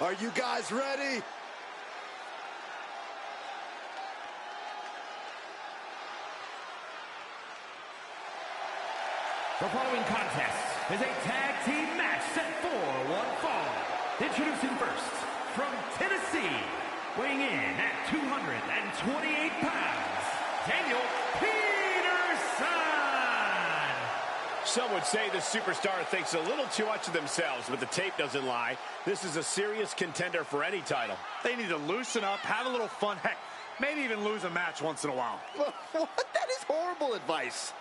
Are you guys ready? The following contest is a tag team match set for one fall. Introducing first, from Tennessee, weighing in at 228 pounds, Daniel Peterson. Some would say the superstar thinks a little too much of themselves, but the tape doesn't lie. This is a serious contender for any title. They need to loosen up, have a little fun, heck, maybe even lose a match once in a while. What? That is horrible advice.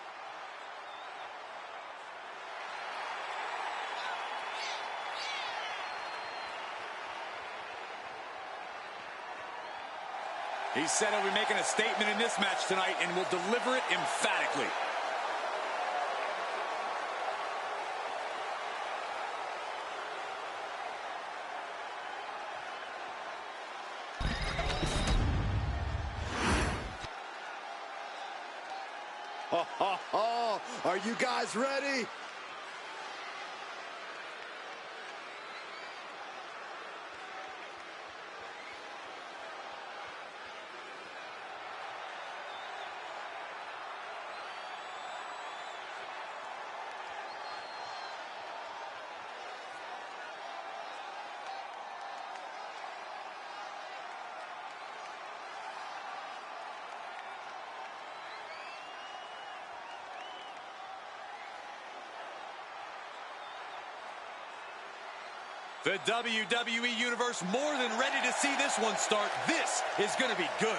He said he'll be making a statement in this match tonight and will deliver it emphatically. Are you guys ready? The WWE Universe more than ready to see this one start. This is going to be good.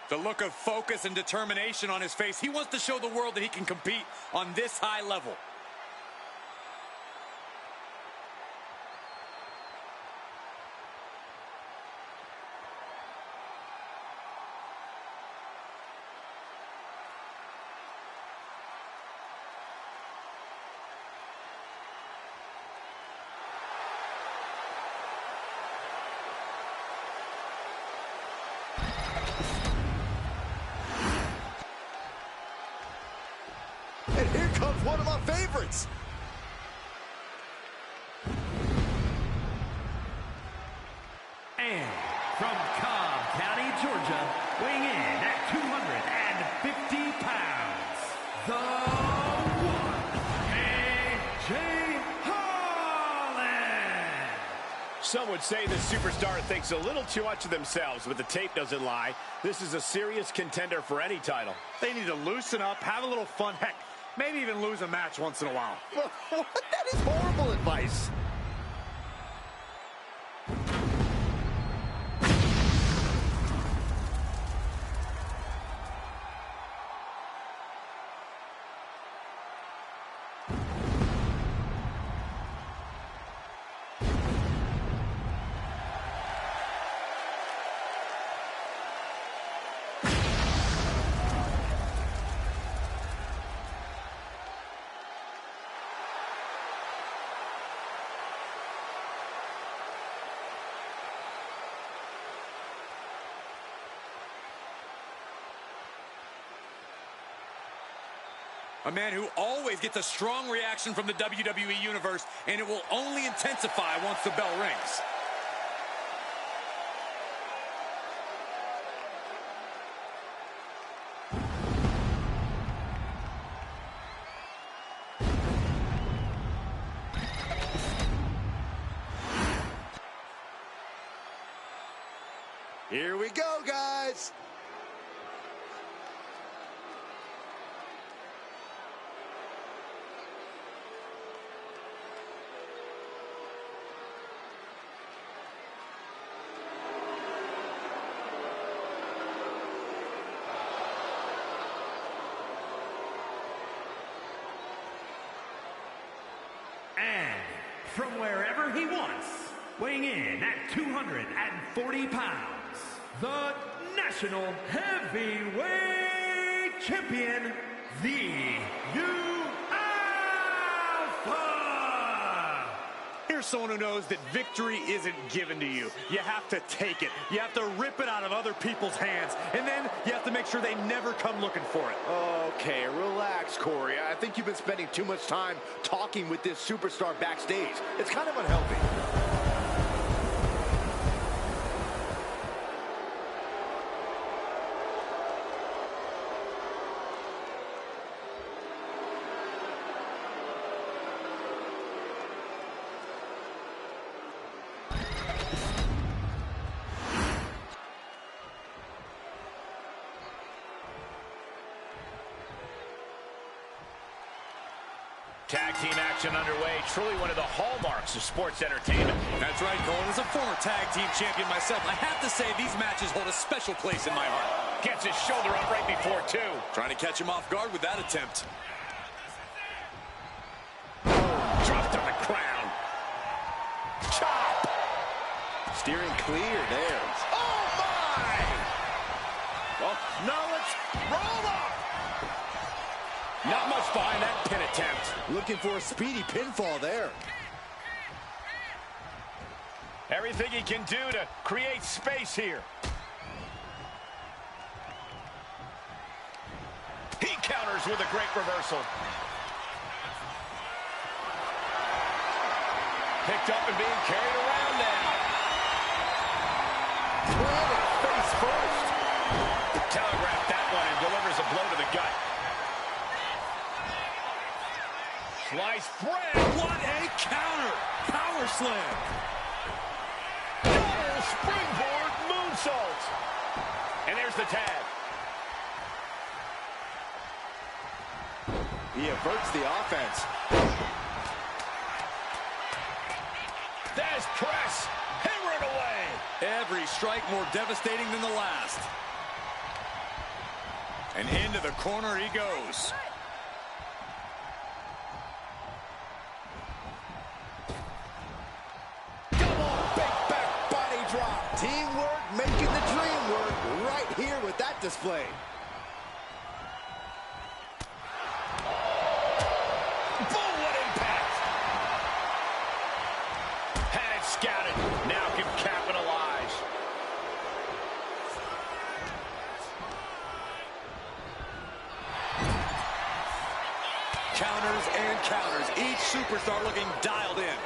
The look of focus and determination on his face. He wants to show the world that he can compete on this high level. And here comes one of my favorites. And from Cobb County, Georgia, weighing in at 250 pounds, the one, AJ Holland. Some would say the superstar thinks a little too much of themselves, but the tape doesn't lie. This is a serious contender for any title. They need to loosen up, have a little fun, heck, maybe even lose a match once in a while. What? That is horrible advice. A man who always gets a strong reaction from the WWE Universe, and it will only intensify once the bell rings. Here we go, guys. from wherever he wants, weighing in at 240 pounds, the National Heavyweight Champion, the Alpha! Here's someone who knows that victory isn't given to you. You have to take it. You have to rip it out of other people's hands. And then you have to make sure they never come looking for it. Okay, relax, Corey. I think you've been spending too much time talking with this superstar backstage. It's kind of unhealthy. Tag team action underway. Truly one of the hallmarks of sports entertainment. That's right, Cole. As a former tag team champion myself, I have to say these matches hold a special place in my heart. Gets his shoulder up right before two. Trying to catch him off guard with that attempt. Dropped on the crown. Chop. Steering clear there. Oh, my! Well, now let's roll up. Not much behind that pin attempt. Looking for a speedy pinfall there. Everything he can do to create space here. He counters with a great reversal. Picked up and being carried around now. Planted face first. Telegraphed that one and delivers a blow to the gut. Slice bread. What a counter! Power slam! Double springboard moonsault. And there's the tag. He averts the offense. There's press. Hammering away. Every strike more devastating than the last. And into the corner he goes. Teamwork making the dream work right here with that display. Boom, what impact. Had it scouted. Now can capitalize. Counters and counters. Each superstar looking dialed in.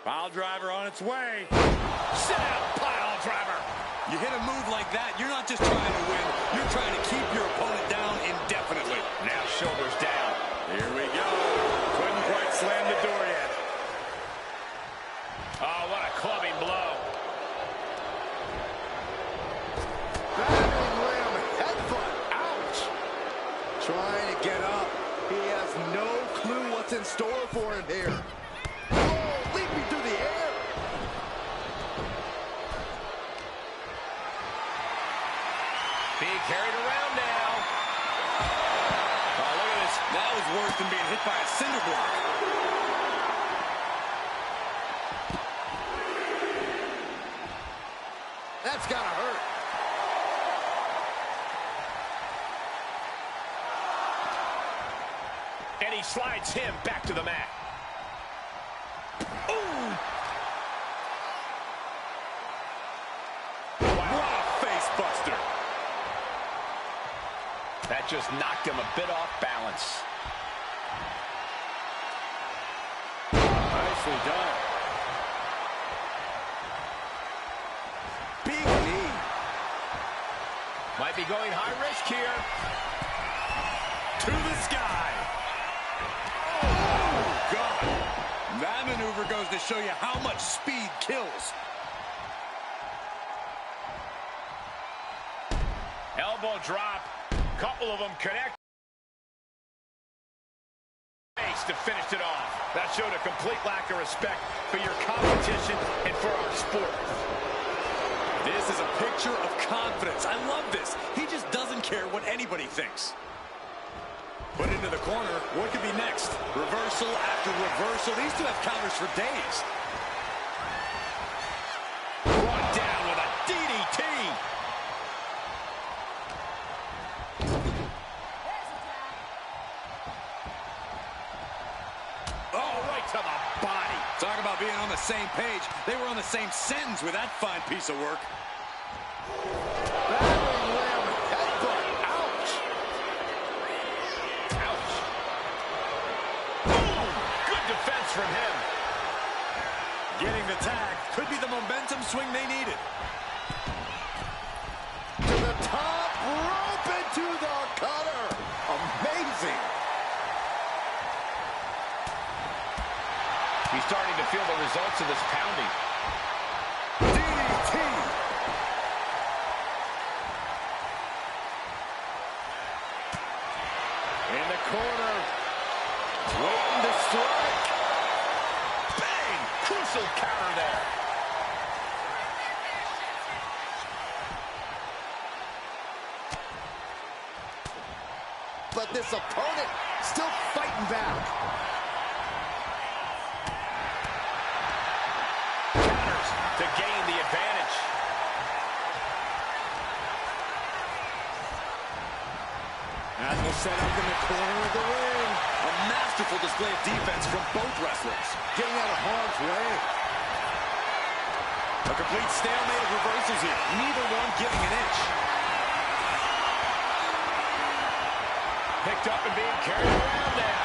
Pile driver on its way. Sit out, pile driver. You hit a move like that, you're not just trying to win, you're trying to keep your opponent down indefinitely. Now shoulders down. Here we go. Couldn't quite slam the door yet. Oh, what a clubbing blow. Battering ram headbutt. Ouch. Trying to get up. He has no clue what's in store for him here. Leaping through the air. Being carried around now. Oh, look at this. That was worse than being hit by a cinder block. That's gotta hurt. And he slides him back to the mat. Ooh! Wow. What a face buster. That just knocked him a bit off balance. Nicely done. Big knee. Might be going high risk here. To the sky. Oh, God. That maneuver goes to show you how much speed kills. Elbow drop. Couple of them connect. To finish it off. That showed a complete lack of respect for your competition and for our sport. This is a picture of confidence. I love this. He just doesn't care what anybody thinks. Put into the corner. What could be next? Reversal after reversal. These two have counters for days. Brought down with a DDT. Oh, right to the body. Talk about being on the same page. They were on the same sentence with that fine piece of work. Battering ram headbutt. Ouch. Ouch. Boom! Good defense from him. Getting the tag could be the momentum swing they needed. To the top rope into the cutter. Amazing. He's starting to feel the results of this pounding. DDT. In the corner. Waiting to strike. Bang! Crucial counter there. But this opponent still fighting back. Counters to gain the advantage. As we'll set up in the corner of the ring. A masterful display of defense from both wrestlers. Getting out of harm's way. A complete stalemate of reversals here. Neither one giving an inch. Picked up and being carried around now.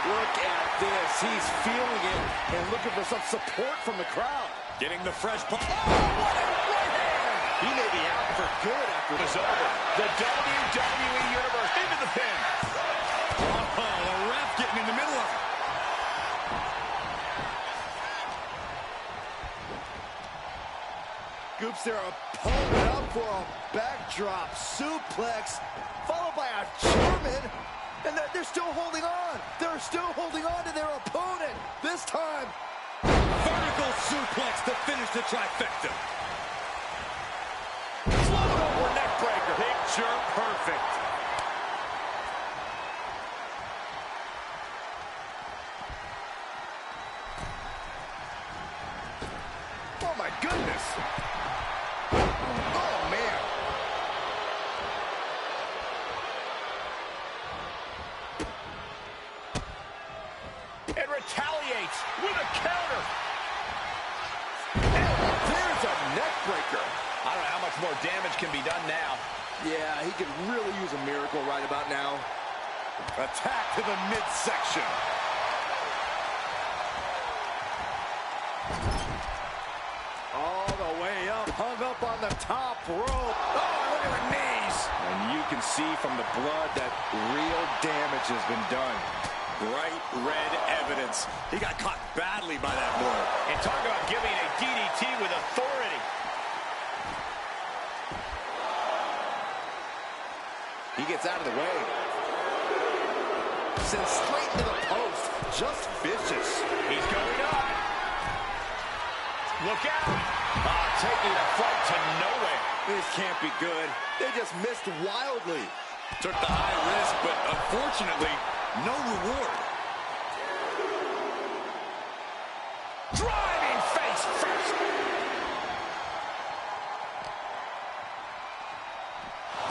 Look at this. He's feeling it and looking for some support from the crowd. Getting the fresh punch. Oh, what a right hand! He may be out for good after this over. The WWE Universe into the pin. Oh, the ref getting in the middle of it. Scoops their opponent up for a backdrop suplex, followed by a German, and they're still holding on. They're still holding on to their opponent. This time, Vertical suplex to finish the trifecta. Float over neck breaker. Picture perfect. oh my goodness. Oh man. And retaliates with a counter. And there's a neck breaker. I don't know how much more damage can be done now. Yeah, he could really use a miracle right about now. Attack to the midsection. All the way up, hung up on the top rope. Oh, look at the knees. And you can see from the blood that real damage has been done. Bright red evidence. He got caught badly by that blow. And talk about giving a DDT with authority. He gets out of the way. Sent straight into the post. Just vicious. He's going up. Look out. Taking a flight to nowhere. This can't be good. They just missed wildly. Took the high risk, but unfortunately, no reward. Driving face first.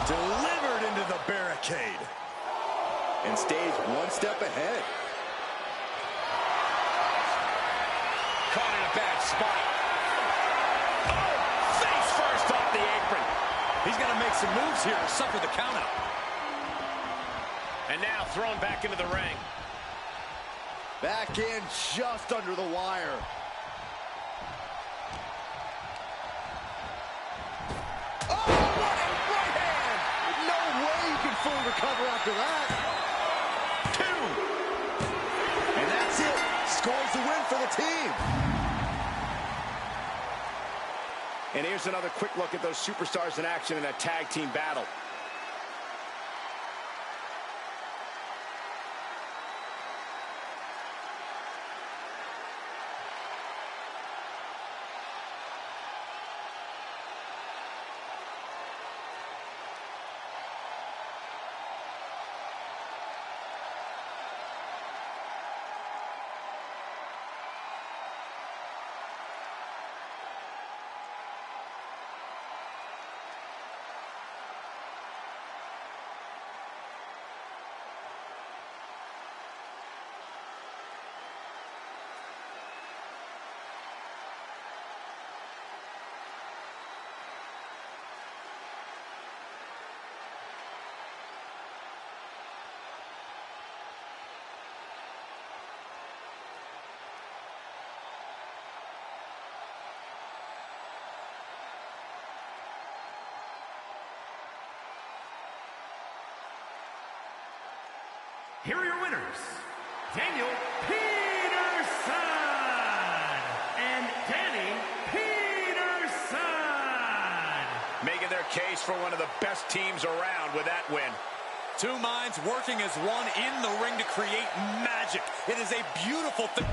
Delivered into the barricade. And stays one step ahead. Caught in a bad spot. Oh, face first off the apron. He's got to make some moves here to suffer the countout. And now thrown back into the ring. Back in just under the wire. Oh, what a right hand! No way you can fully recover after that. Two. And that's it. Scores the win for the team. And here's another quick look at those superstars in action in a tag team battle. here are your winners, Daniel Peterson and Danny Peterson. Making their case for one of the best teams around with that win. Two minds working as one in the ring to create magic. It is a beautiful thing.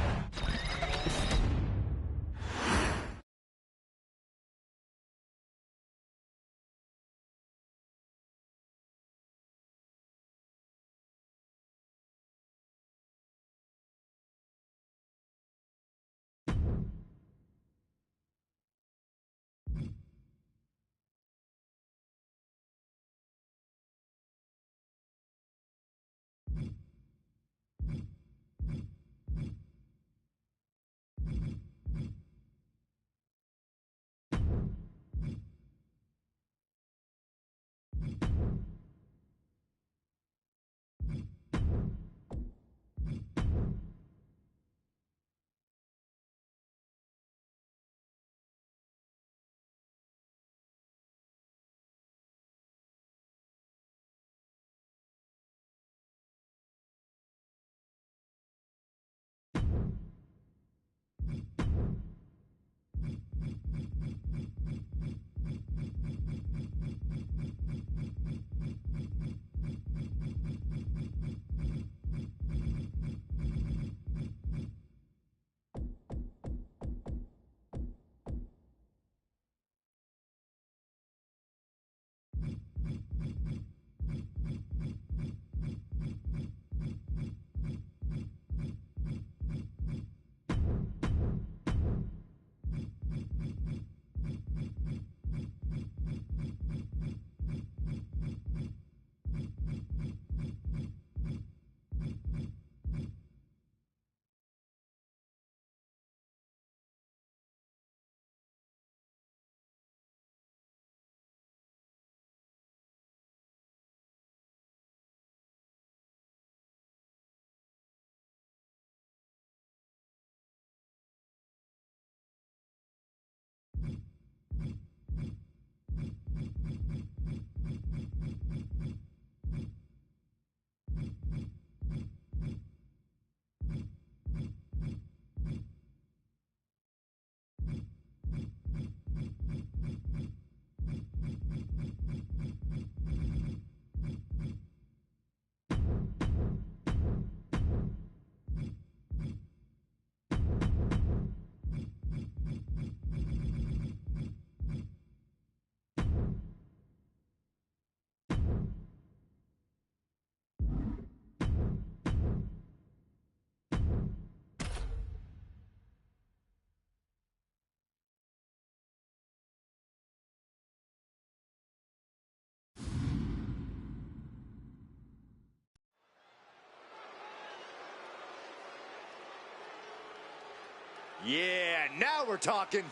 Yeah, now we're talking.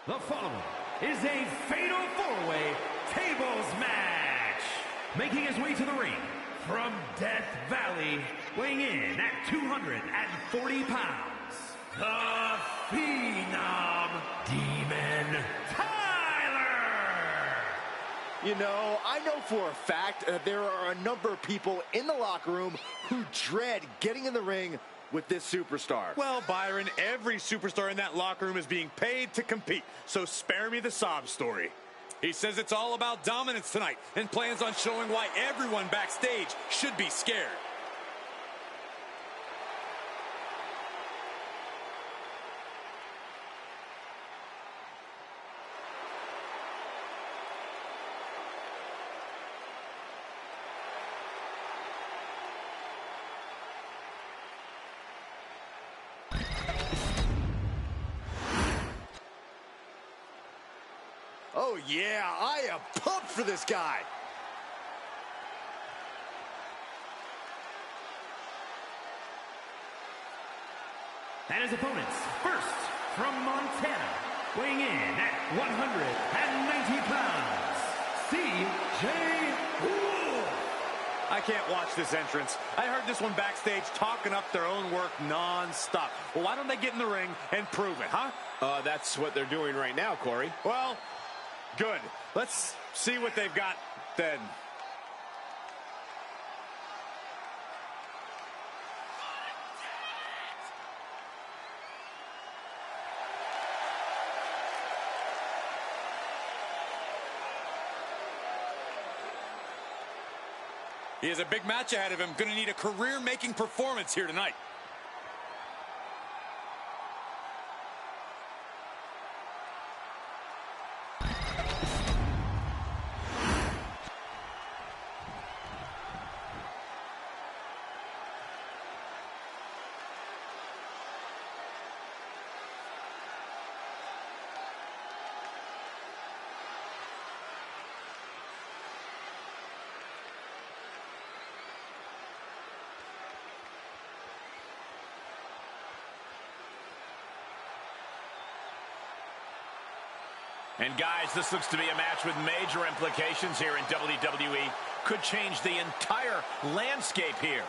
The following is a fatal four-way tables match. Making his way to the ring from Death Valley, weighing in at 240 pounds, the Phenom Demon Tyler. You know, I know for a fact there are a number of people in the locker room who dread getting in the ring with this superstar. Well, Byron, every superstar in that locker room is being paid to compete, so spare me the sob story. He says it's all about dominance tonight and plans on showing why everyone backstage should be scared. Oh yeah, I am pumped for this guy. And his opponents, first from Montana, weighing in at 190 pounds, C.J. Wolf. I can't watch this entrance. I heard this one backstage talking up their own work non-stop. Well, why don't they get in the ring and prove it, huh? That's what they're doing right now, Corey. Well, good. Let's see what they've got then. He has a big match ahead of him. Going to need a career-making performance here tonight. And guys, this looks to be a match with major implications here in WWE. Could change the entire landscape here.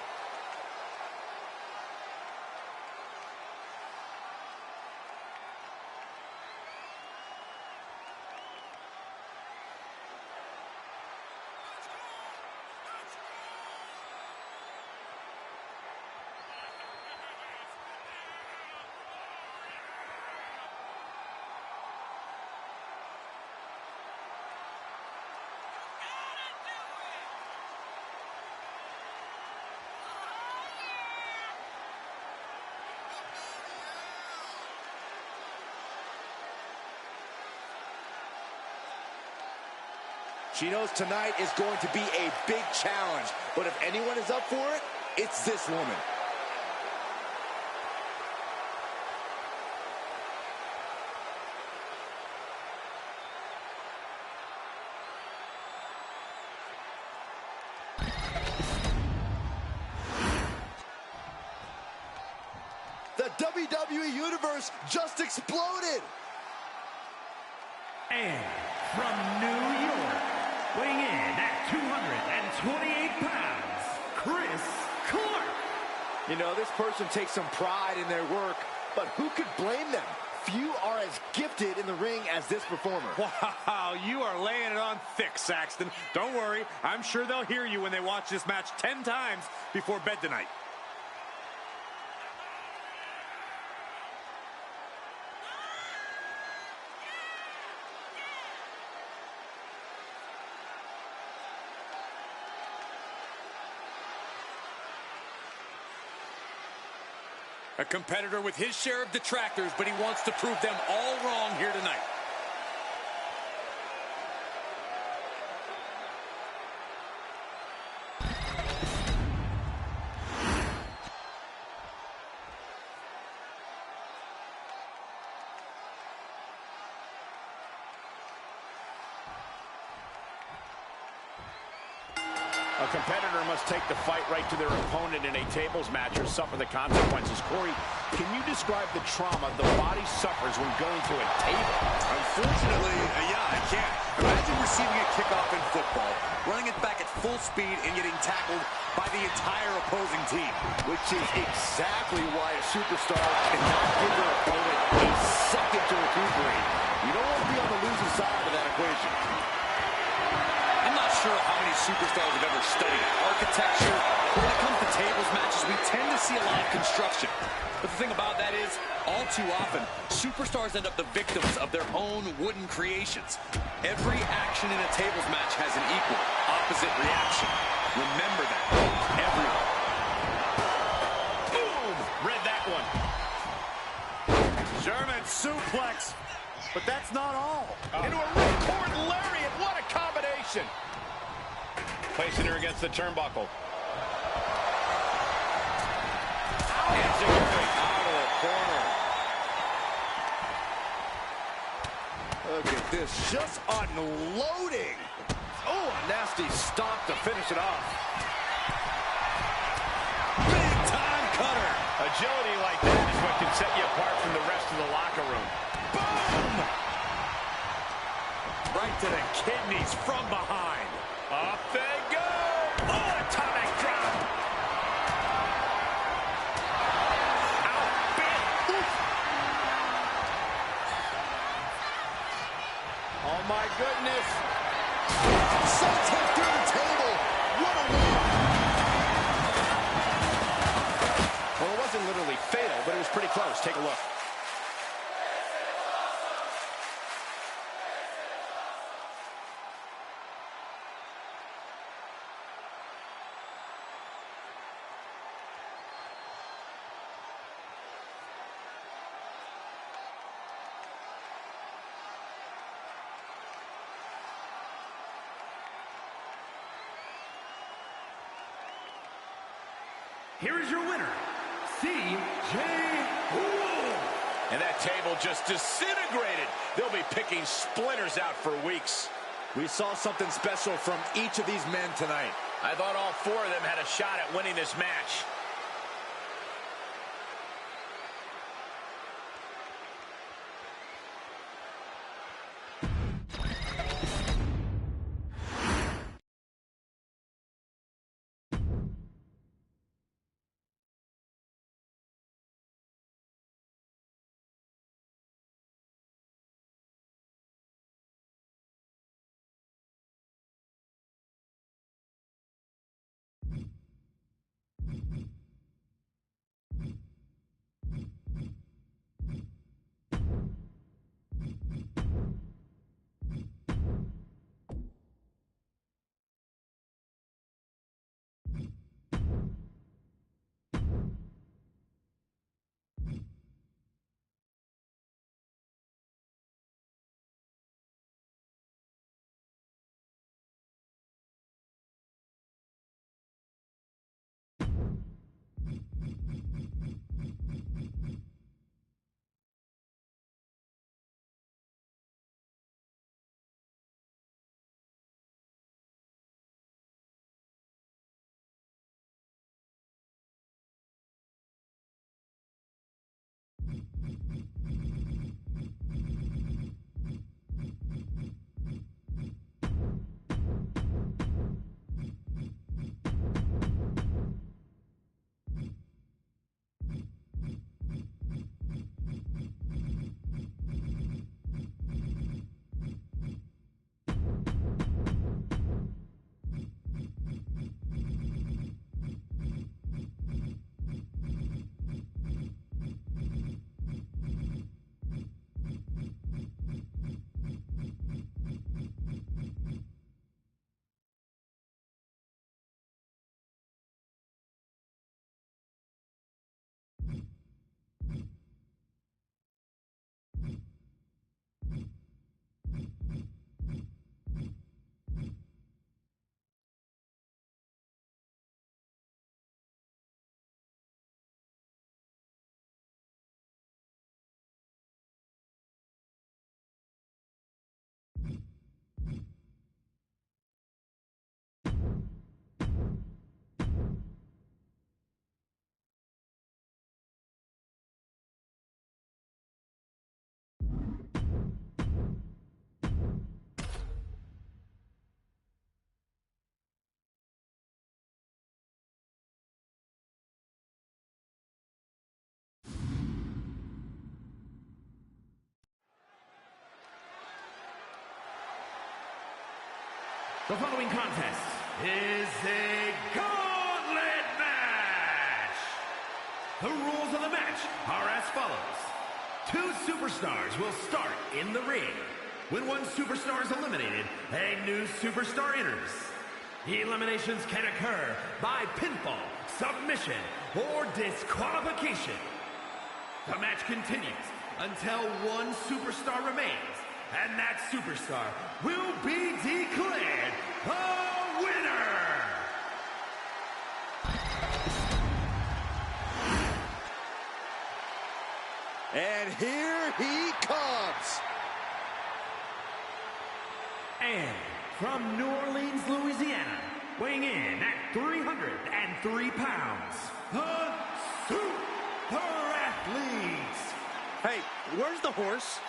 She knows tonight is going to be a big challenge, but if anyone is up for it, it's this woman. The WWE Universe just exploded! And from New York, weighing in at 228 pounds, Chris Clark. You know, this person takes some pride in their work, but who could blame them? Few are as gifted in the ring as this performer. Wow, you are laying it on thick, Saxton. Don't worry, I'm sure they'll hear you when they watch this match 10 times before bed tonight. A competitor with his share of detractors, but he wants to prove them all wrong here tonight. A competitor must take the fight right to their opponent in a tables match or suffer the consequences. Corey, can you describe the trauma the body suffers when going through a table? Unfortunately, yeah, I can. Imagine receiving a kickoff in football, running it back at full speed, and getting tackled by the entire opposing team. Which is exactly why a superstar cannot give their opponent a second to recuperate. You don't want to be on the losing side of that equation. I'm not sure how many superstars have ever studied architecture. When it comes to tables matches, we tend to see a lot of construction. But the thing about that is, all too often, superstars end up the victims of their own wooden creations. Every action in a tables match has an equal, opposite reaction. Remember that, everyone. Boom! Read that one. German suplex. But that's not all. Into a ripcord lariat. What a combination. Placing her against the turnbuckle. Enzuigiri out of the corner. Look at this, just unloading. Oh, a nasty stomp to finish it off. Big time cutter. Agility like that is what can set you apart from the rest of the locker room. Boom! Right to the kidneys from behind. Up they go. Oh, atomic drop. Outbit. Oof. Oh my goodness. Sends him through the table. What a win. Well, it wasn't literally fatal, but it was pretty close. Take a look. here is your winner, C.J. And that table just disintegrated. They'll be picking splinters out for weeks. We saw something special from each of these men tonight. I thought all four of them had a shot at winning this match. The following contest is a gauntlet match. The rules of the match are as follows. Two superstars will start in the ring. When one superstar is eliminated, a new superstar enters. Eliminations can occur by pinfall, submission, or disqualification. The match continues until one superstar remains, and that superstar will be declared the winner! And here he comes! And from New Orleans, Louisiana, weighing in at 303 pounds, the Super Athletes! Hey, where's the horse?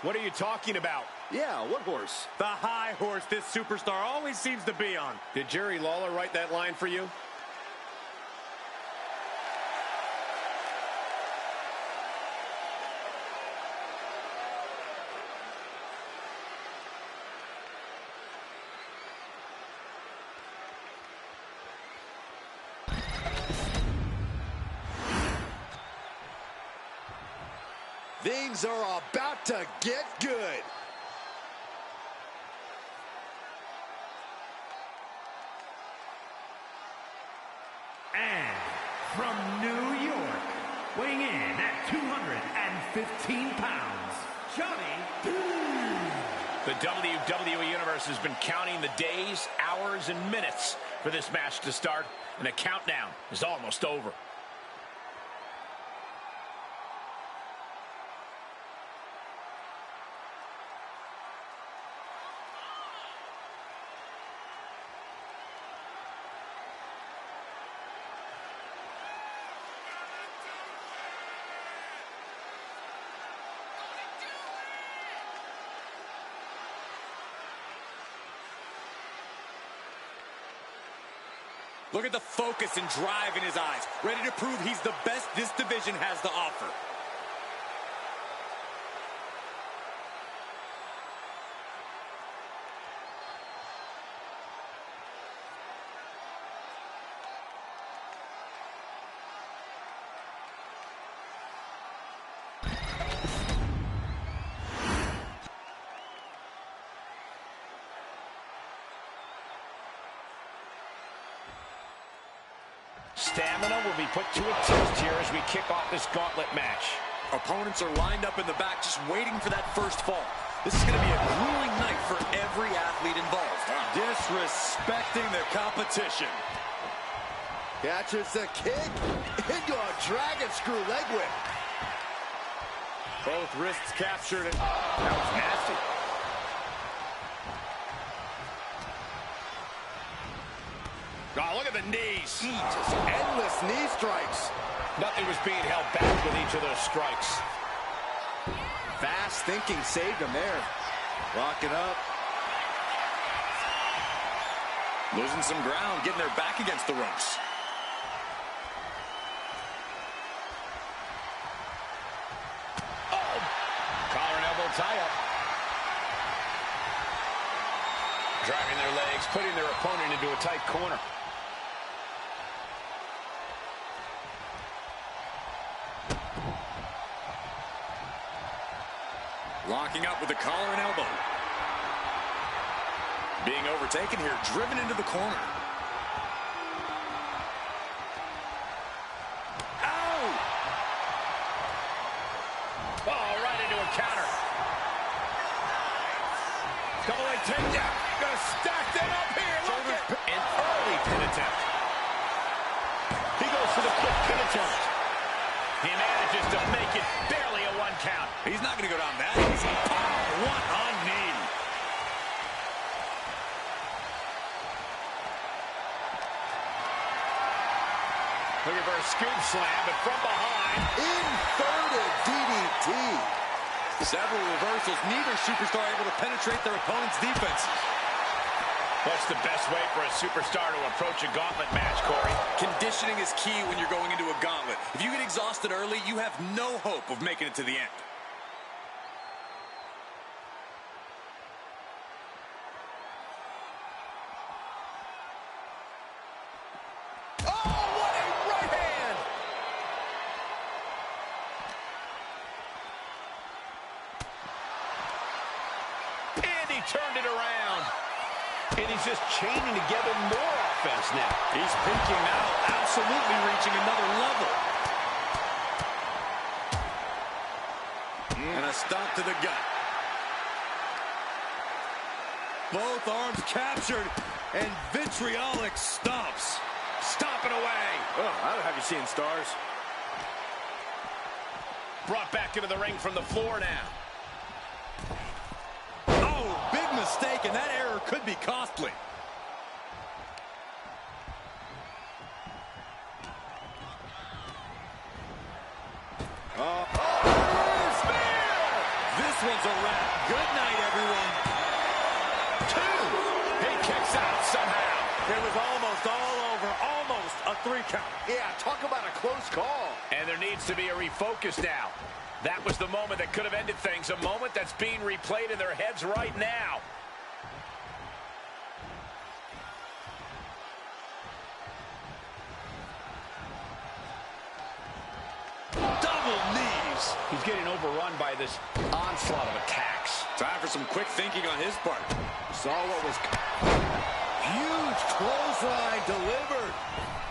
What are you talking about? Yeah, what horse? The high horse this superstar always seems to be on. Did Jerry Lawler write that line for you? Things are about to get good. And from New York, weighing in at 215 pounds, Johnny D. The WWE Universe has been counting the days, hours, and minutes for this match to start, and the countdown is almost over. Look at the focus and drive in his eyes, ready to prove he's the best this division has to offer. Stamina will be put to a test here as we kick off this gauntlet match. Opponents are lined up in the back just waiting for that first fall. This is going to be a grueling night for every athlete involved. Disrespecting the competition. Catches the kick into a dragon screw leg whip. Both wrists captured. That was nasty. Oh, look at the knees. Just endless knee strikes. Nothing was being held back with each of those strikes. Fast thinking saved him there. Locking up. Losing some ground, getting their back against the ropes. Oh! Collar and elbow tie-up. Driving their legs, putting their opponent into a tight corner. Locking up with the collar and elbow. Being overtaken here, driven into the corner. Ow! Oh, right into a counter. Double leg takedown. Gonna stack that up here. Look at an early pin attempt. He goes for the quick pin attempt. He manages to make it barely a 1 count. He's not going to go down that easy. Oh, what a knee. Looking for a scoop slam, but from behind. Inverted DDT. Several reversals. Neither superstar able to penetrate their opponent's defense. What's the best way for a superstar to approach a gauntlet match, Corey? Conditioning is key when you're going into a gauntlet. If you get exhausted early, you have no hope of making it to the end. Oh, what a right hand! And he turned it around. And he's just chaining together more offense now. He's peaking now, absolutely reaching another level. And a stomp to the gut. Both arms captured, and vitriolic stomps. Stomping away. Oh, I would have you seeing stars. Brought back into the ring from the floor now. Oh, big mistake, and that error could be costly. This one's a wrap. Good night, everyone. 2. He kicks out somehow. It was almost all over. Almost a 3 count. Yeah, talk about a close call. And there needs to be a refocus now. That was the moment that could have ended things. A moment that's being replayed in their heads right now. Double knees. He's getting overrun by this onslaught of attacks. Time for some quick thinking on his part. Saw what was... Huge clothesline delivered.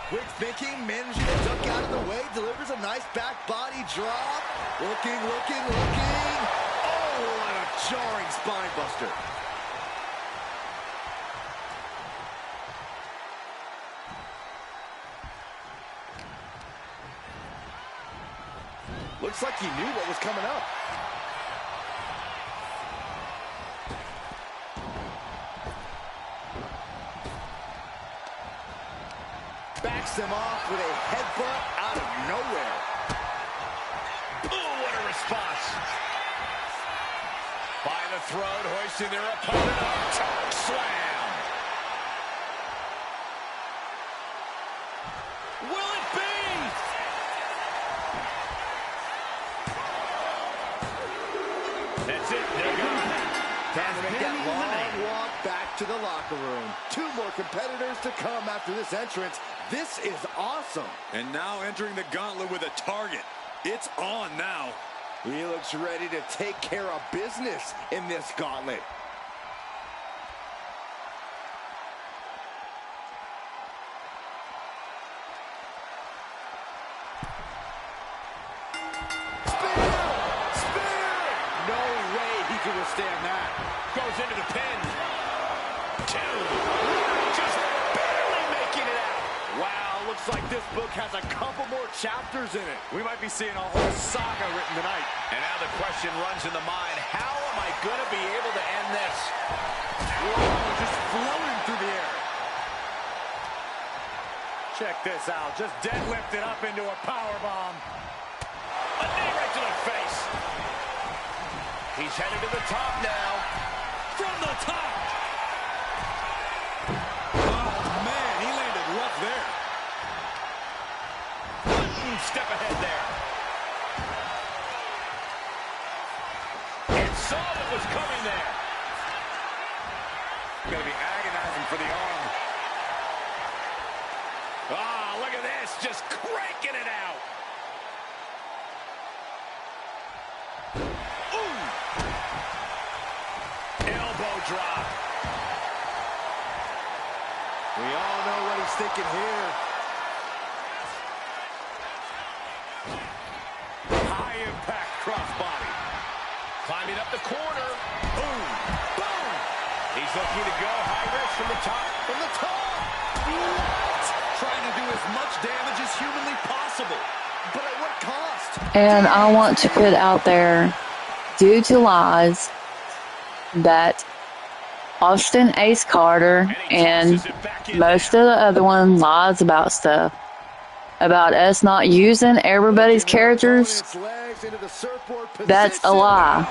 Quick thinking, managing to duck out of the way, delivers a nice back body drop. Looking. Oh, what a jarring spine buster. Looks like he knew what was coming up. Backs them off with a headbutt out of nowhere. Ooh, what a response. By the throat, hoisting their opponent up. Choke slam. Will it be? That's it. They're gone. Time to make that long walk back to the locker room. 2 more competitors to come after this entrance. This is awesome. And now entering the gauntlet with a target. It's on now. He looks ready to take care of business in this gauntlet. Withstand that. Goes into the pin. 2. Just barely making it out. Wow, looks like this book has a couple more chapters in it. We might be seeing a whole saga written tonight. And now the question runs in the mind, how am I going to be able to end this? Whoa, just floating through the air. Check this out. Just deadlifted up into a powerbomb. A knee right to the face. He's headed to the top now. From the top. Oh, man, he landed rough there. One step ahead there. And saw what was coming there. Going to be agonizing for the arm. Ah, look at this. Just cranking it out. Drop. We all know what he's thinking here. High impact crossbody. Climbing up the corner. Boom. Boom. He's looking to go high risk from the top. From the top. What? Trying to do as much damage as humanly possible. But at what cost? And I want to put out there, due to lies, that Austin Ace Carter and most of the other one lies about stuff. About us not using everybody's characters. That's a lie.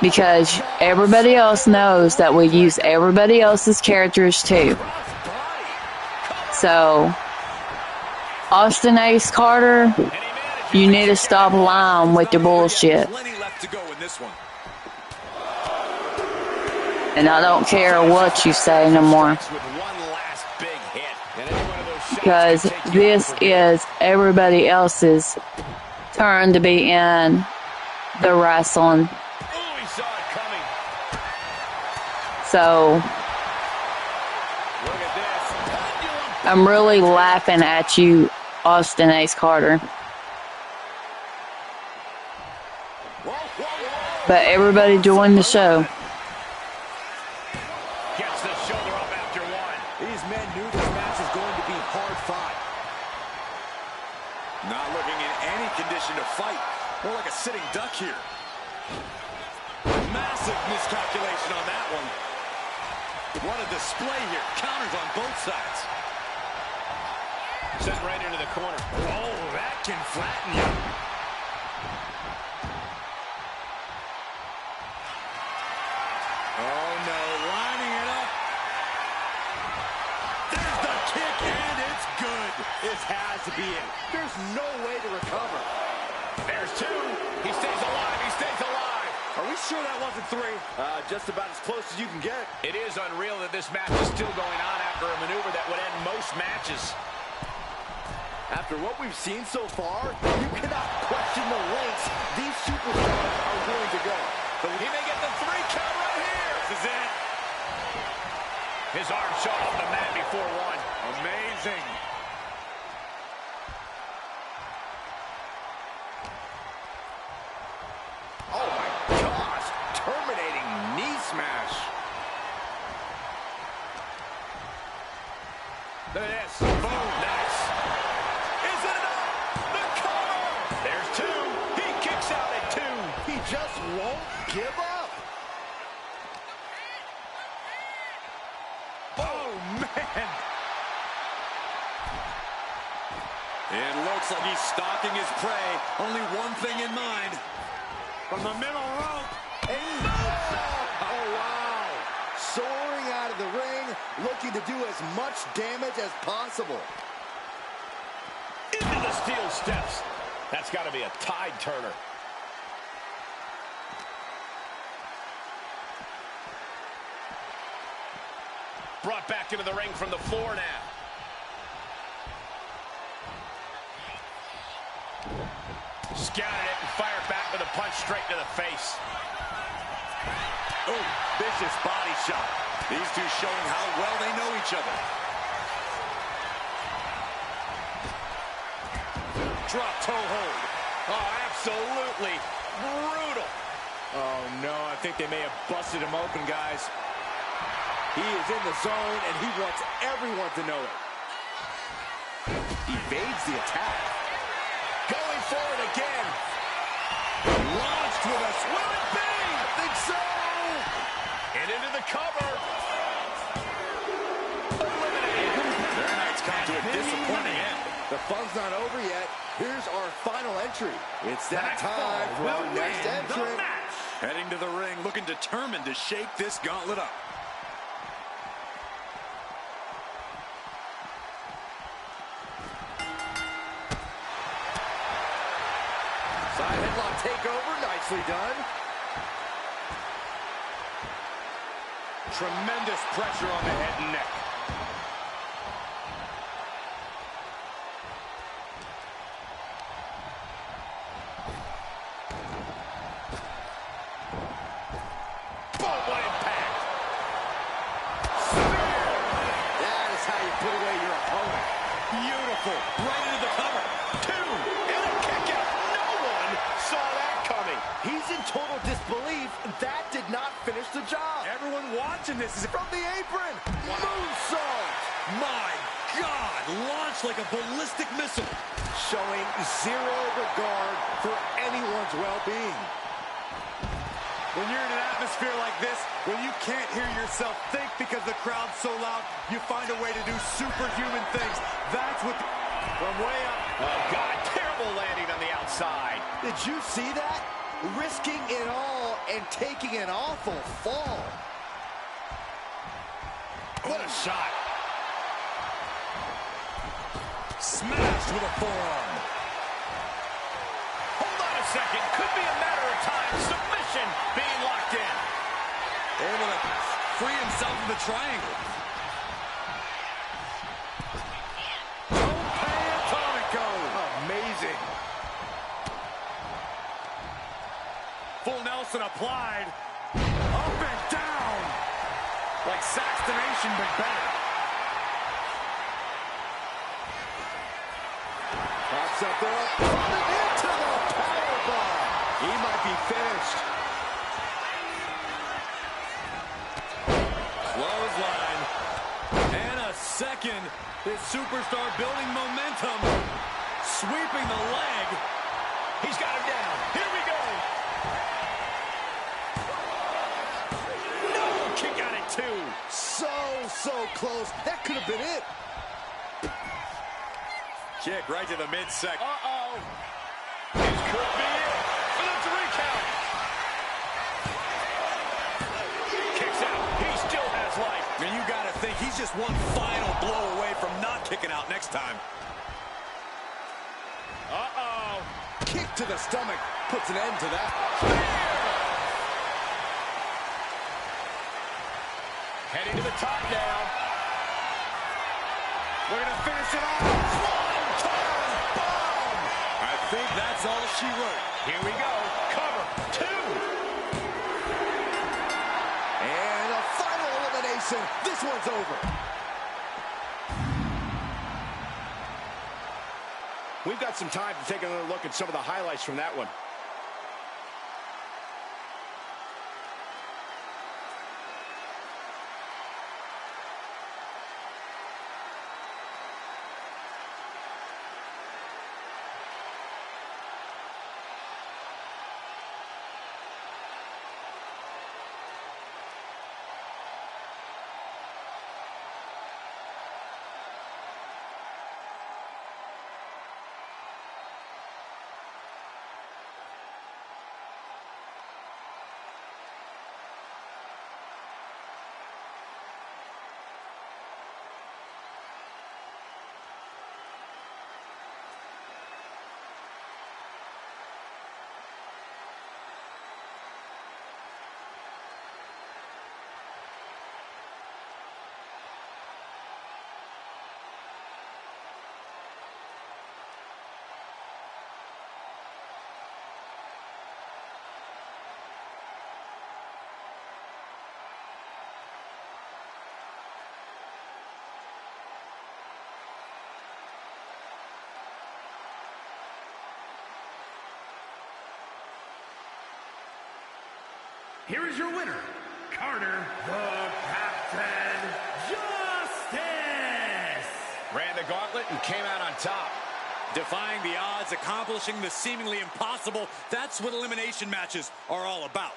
Because everybody else knows that we use everybody else's characters too. So, Austin Ace Carter, you need to stop lying with your bullshit. And I don't care what you say no more. Because this is everybody else's turn to be in the wrestling. So, I'm really laughing at you, Austin Ace Carter. But everybody join the show. More like a sitting duck here. Massive miscalculation on that one. What a display here. Counters on both sides. Set right into the corner. Oh, that can flatten you. Oh, no. Lining it up. There's the kick, and it's good. This has to be it. There's no way to recover. There's 2. He stays alive. He stays alive. Are we sure that wasn't 3? Just about as close as you can get. It is unreal that this match is still going on after a maneuver that would end most matches. After what we've seen so far, you cannot question the lengths these superstars are willing to go. But he may get the 3 count right here. This is it. His arm shot off the mat before 1. Amazing. Oh my gosh, terminating knee smash. Look at this. Boom, nice. Is it enough? The cover. There's 2. He kicks out. just won't give up. Oh, man. It looks like he's stalking his prey. Only one thing in mind. From the middle rope. Oh, wow. Soaring out of the ring, looking to do as much damage as possible. Into the steel steps. That's got to be a tide turner. Brought back into the ring from the floor now. Scouted it and fired back with a punch straight to the face. Oh, vicious body shot. These two showing how well they know each other. Drop toe hold. Oh, absolutely brutal. Oh, no, I think they may have busted him open, guys. He is in the zone, and he wants everyone to know it. Evades the attack. Going forward again. Launched with us. Will it be? I think so. And into the cover. Eliminated. Their night's come to a disappointing end. The fun's not over yet. Here's our final entry. It's that time for our next entrant. Heading to the ring, looking determined to shake this gauntlet up. Side headlock takeover, nicely done. Tremendous pressure on the head and neck. Boom, what impact. That is how you put away your opponent. Beautiful. Right into the cover. Two. And a kick out. No one saw that coming. He's in total disbelief. That did not finish the job. Everyone watching this is From the apron. Moonsault. My God, launched like a ballistic missile. Showing zero regard for anyone's well-being. When you're in an atmosphere like this, when you can't hear yourself think because the crowd's so loud, you find a way to do superhuman things. That's what, from way up. Oh, God, terrible landing on the outside. Did you see that? Risking it all and taking an awful fall. What a shot. Smashed with a forearm. Hold on a second. Could be a matter of time. Submission being locked in. Able to free himself from the triangle. Amazing. Full Nelson applied. Up and down. Like Saxton Nation, but better. Pops up there. Coming into the powerbomb. He might be finished. Clothesline. And a second. This superstar building momentum. Sweeping the leg. He's got him down. Here we go. No, kick out at two. So close. That could have been it. Kick right to the midsection. Uh-oh. This could be it for the 3 count. Kicks out. He still has life. I mean, you got to think he's just one final blow away from not kicking out next time. Uh-oh. Kick to the stomach puts an end to that. Heading to the top now. We're going to finish it off. One-time bomb. I think that's all she wrote. Here we go. Cover. 2. And a final elimination. This one's over. We've got some time to take another look at some of the highlights from that one. here is your winner, Carter, the Captain Justice. Ran the gauntlet and came out on top. Defying the odds, accomplishing the seemingly impossible. That's what elimination matches are all about.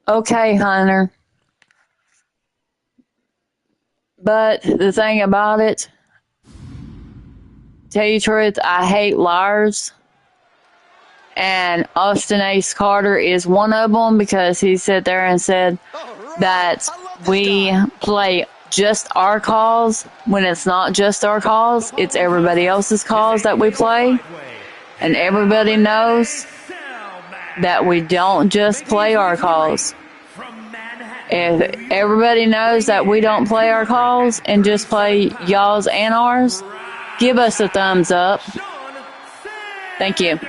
Okay, Hunter. But the thing about it, tell you the truth, I hate liars. And Austin Ace Carter is one of them because he sat there and said that we play just our calls when it's not just our calls, it's everybody else's calls that we play. And everybody knows that we don't just play our calls. If everybody knows that we don't play our calls and just play y'all's and ours, give us a thumbs up. Thank you.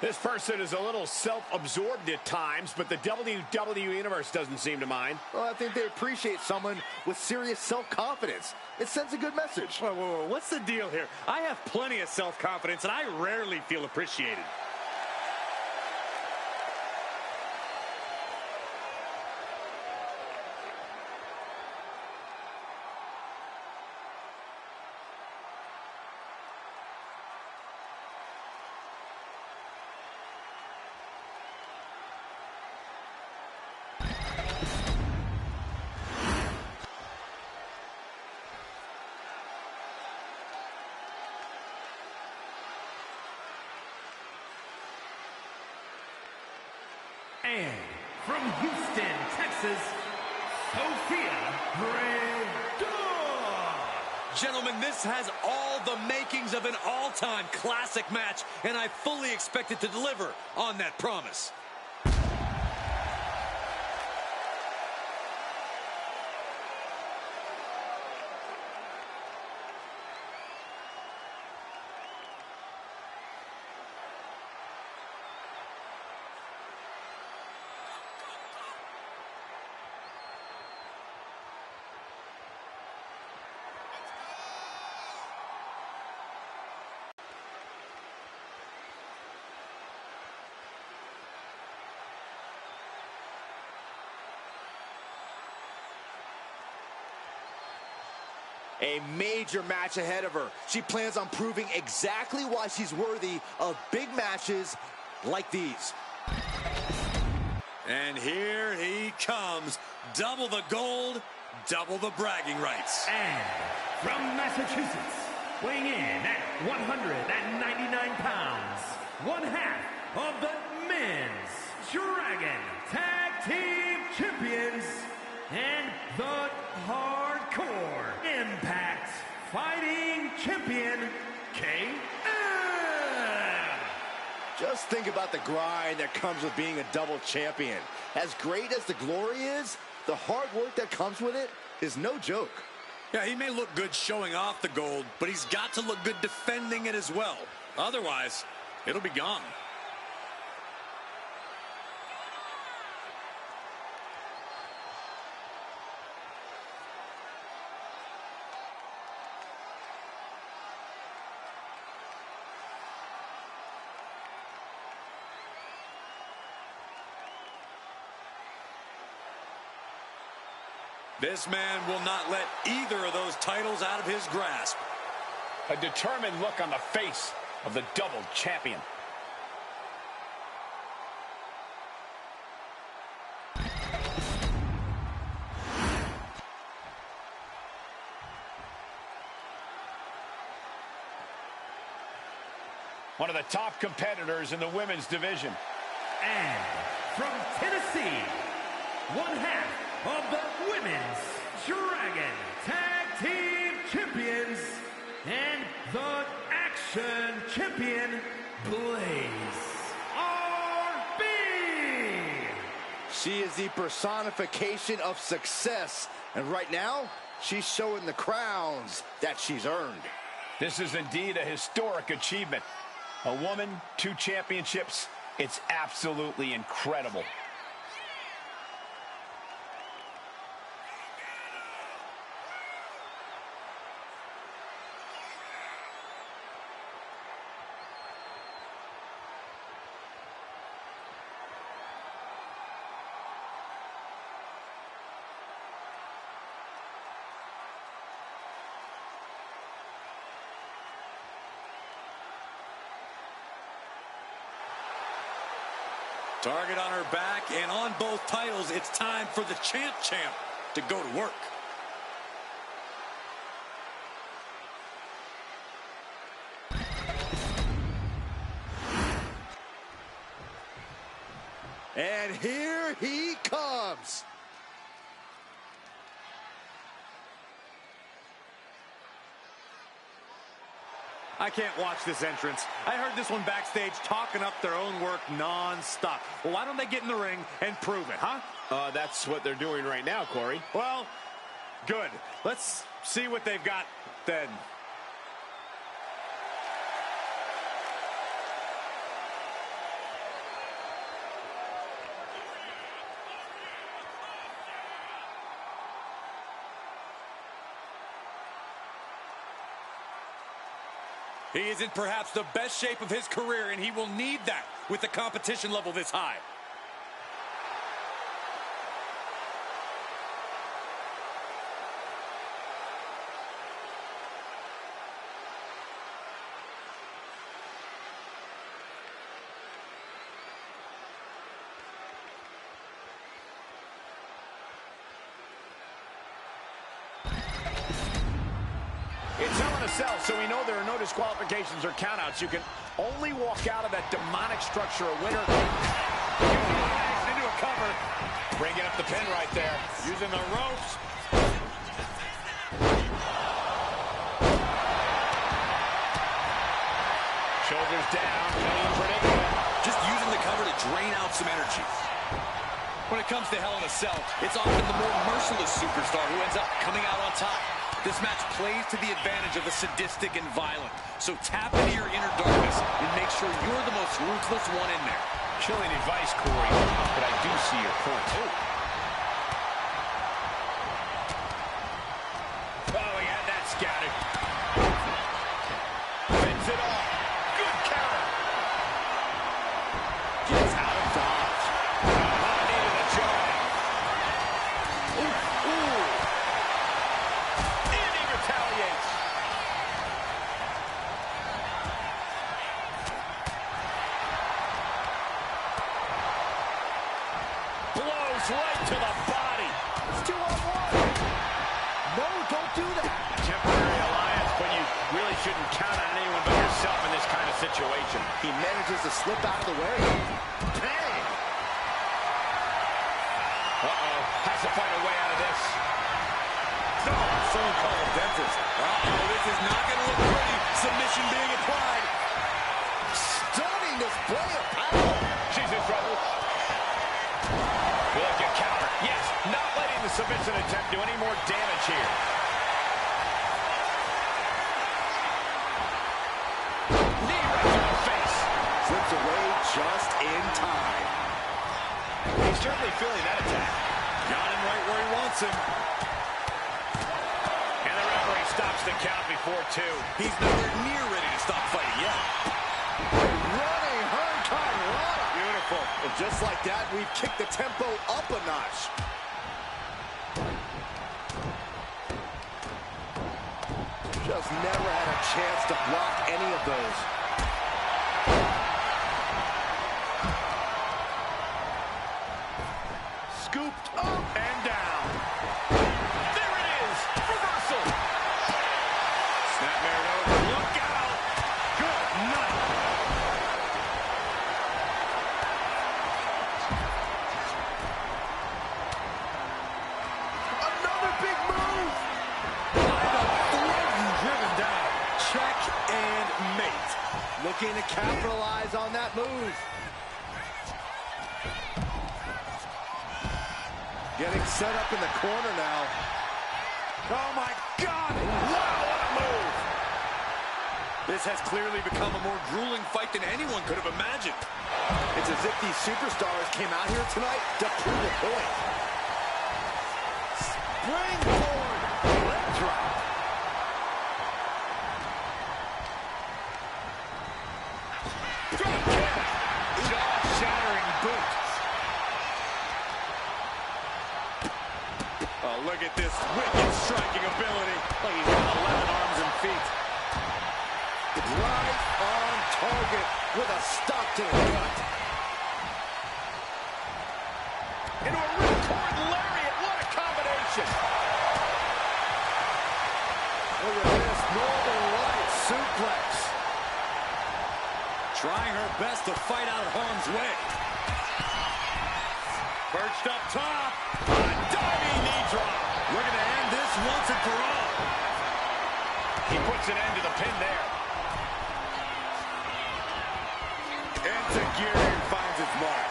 This person is a little self-absorbed at times, but the WWE Universe doesn't seem to mind. Well, I think they appreciate someone with serious self-confidence. It sends a good message. Whoa. What's the deal here? I have plenty of self-confidence, and I rarely feel appreciated. And from from Houston, Texas, Sophia Bradon. Gentlemen, this has all the makings of an all-time classic match, and I fully expect it to deliver on that promise. A major match ahead of her. She plans on proving exactly why she's worthy of big matches like these. And here he comes. Double the gold, double the bragging rights. And from Massachusetts, weighing in at 199 pounds, one half of the Men's Dragon Tag Team Champions and the Hardcore Impact Fighting Champion, KM. Just think about the grind that comes with being a double champion. As great as the glory is, the hard work that comes with it is no joke. Yeah, he may look good showing off the gold, but he's got to look good defending it as well. Otherwise, it'll be gone. This man will not let either of those titles out of his grasp. A determined look on the face of the double champion. One of the top competitors in the women's division. And from Tennessee, one half of the Women's Dragon Tag Team Champions and the Action Champion, Blaze RB. She is the personification of success, and right now, she's showing the crowns that she's earned. This is indeed a historic achievement. A woman, 2 championships. It's absolutely incredible. Target on her back, and on both titles, it's time for the champ to go to work. And here he comes. I can't watch this entrance. I heard this one backstage talking up their own work non-stop. Well, why don't they get in the ring and prove it, huh? That's what they're doing right now, Corey. Well, good. Let's see what they've got then. He is in perhaps the best shape of his career, and he will need that with the competition level this high. It's Hell in a Cell, so we know there are no disqualifications or countouts. You can only walk out of that demonic structure a winner. Into a cover. Bringing up the pin right there. Using the ropes. Shoulders down. Clean predicament. Just using the cover to drain out some energy. When it comes to Hell in a Cell, it's often the more merciless superstar who ends up coming out on top. This match plays to the advantage of the sadistic and violent. So tap into your inner darkness and make sure you're the most ruthless one in there. Chilling advice, Corey, but I do see your point. Oh, he had that scouted. Fends it off. Good counter. Gets out of dodge. Needed a jar. Ooh. And he retaliates. Blows right to the body. It's 2-on-1. No, don't do that. Temporary alliance, but you really shouldn't count on anyone but yourself in this kind of situation. He manages to slip out of the way. Bang! Uh-oh. Has to find a way out of this. No, someone call a dentist. This is not going to look pretty. Submission being applied. Stunning display of power. She's in trouble. Look at counter. Yes, not letting the submission attempt do any more damage here. Knee right to the face. Slips away just in time. He's certainly feeling that attack. Got him right where he wants him. And the referee stops the count before 2. He's nowhere near ready to stop fighting yet. Running Hurricane Rana. Beautiful. And just like that, we've kicked the tempo up a notch. Just never had a chance to block any of those. Scooped up and down. There it is. Reversal. Snapmare over. Look out. Good night. Another big move. Driven down. Check and mate. Looking to capitalize on that move. Getting set up in the corner now. Oh, my God. Wow, what a move. This has clearly become a more grueling fight than anyone could have imagined. It's as if these superstars came out here tonight to prove a point. Springboard. Leg drop. Drop kick. Jaw-shattering boot. Oh, look at this wicked striking ability. Look, he's got 11 arms and feet. Right on target with a stop to the gut. Into a ripcord lariat. What a combination. Look at this Northern Lights suplex. Trying her best to fight out of harm's way. Perched up top. A diving knee drop. Looking to end this once and for all. He puts an end to the pin there. Enzuigiri finds its mark.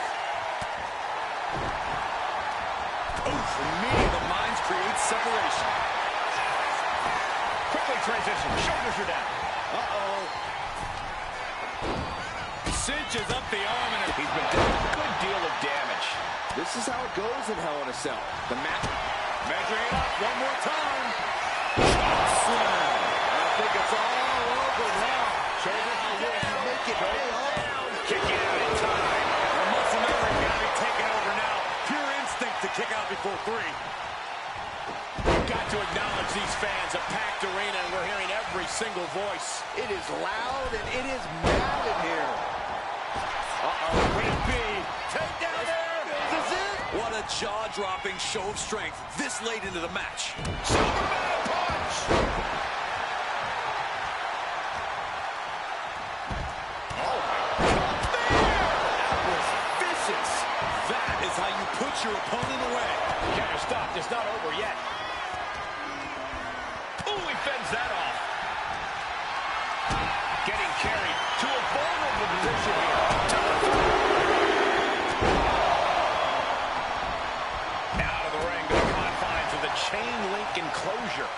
Oof, the meeting of the minds creates separation. Quickly transition. Shoulders are down. Uh-oh. Cinches up the arm and He's been doing a good deal of damage. This is how it goes in Hell in a Cell. The match. measuring it up one more time. Slam. I think it's all over now. Shoulder down. Make it pay off. Kicking out in time. The muscle memory got to be taken over now. Pure instinct to kick out before 3. We've got to acknowledge these fans. A packed arena, and we're hearing every single voice. It is loud and it is mad in here. Uh-oh, Queen B. Take down there. This is it. What a jaw-dropping show of strength this late into the match. Superman punch. Oh, my God. That was vicious. That is how you your opponent away. Counter stopped. It's not over yet. Ooh, he fends that off. Getting carried to a vulnerable position here. Out of the ring to the confines of the chain link enclosure.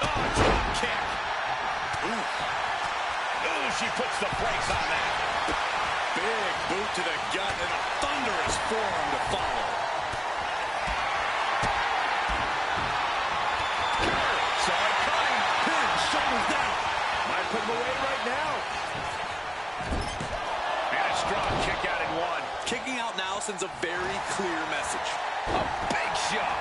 Oh, drop kick. Ooh, she puts the brakes on that. Big boot to the gut and a thunderous forearm to follow. Saw it coming. Pin, shoulders down. Might put him away right now. And a strong kick out in one. Kicking out now sends a very clear message. A big shot.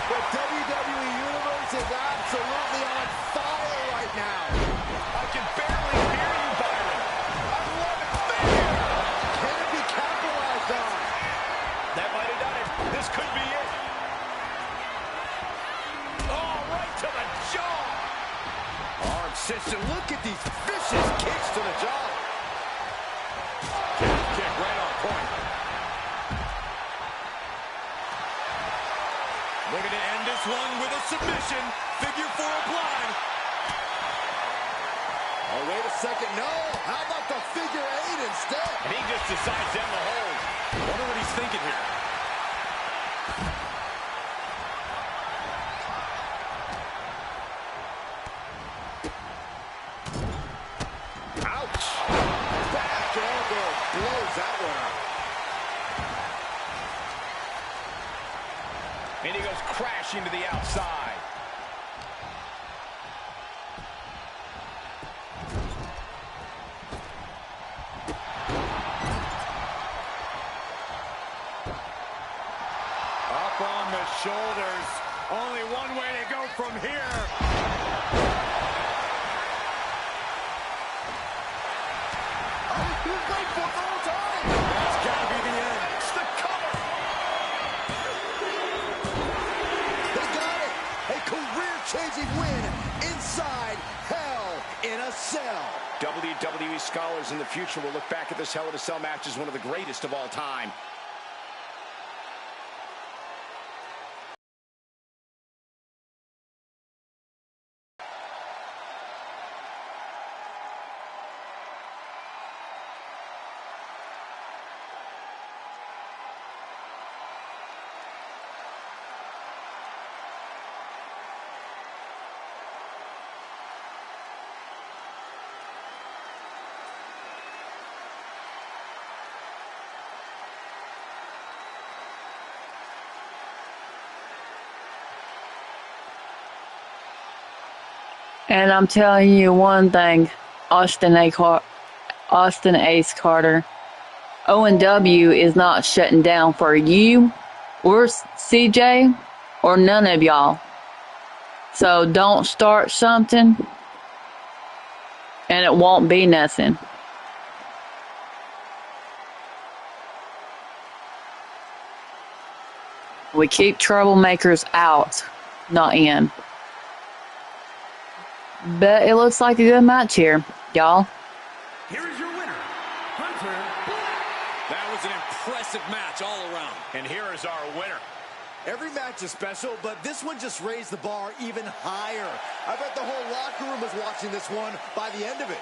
The WWE Universe is absolutely on fire right now. I can barely hear you, Byron. I love it there. Can it be capitalized on? That might have done it. This could be it. Oh, right to the jaw. Arm system. Look at these vicious kicks to the jaw. Kick right on point. Looking to end this one with a submission. Figure four applied. Oh, wait a second. No. How about the figure eight instead? And he just decides them to hold. Wonder what he's thinking here. Ouch. Back elbow blows that one up. And he goes crashing to the outside. Up on the shoulders. Only one way to go from here. Oh, he was waiting for it the whole time. That's got to be the end. It's the cover. They got it. A career-changing win inside Hell in a Cell. WWE scholars in the future will look back at this Hell in a Cell match as one of the greatest of all time. And I'm telling you one thing, Austin Ace Carter, O&W is not shutting down for you or CJ or none of y'all. So don't start something and it won't be nothing. We keep troublemakers out, not in. But it looks like a good match here, y'all. Here is your winner, Hunter Black. That was an impressive match all around. And here is our winner. Every match is special, but this one just raised the bar even higher. I bet the whole locker room was watching this one by the end of it.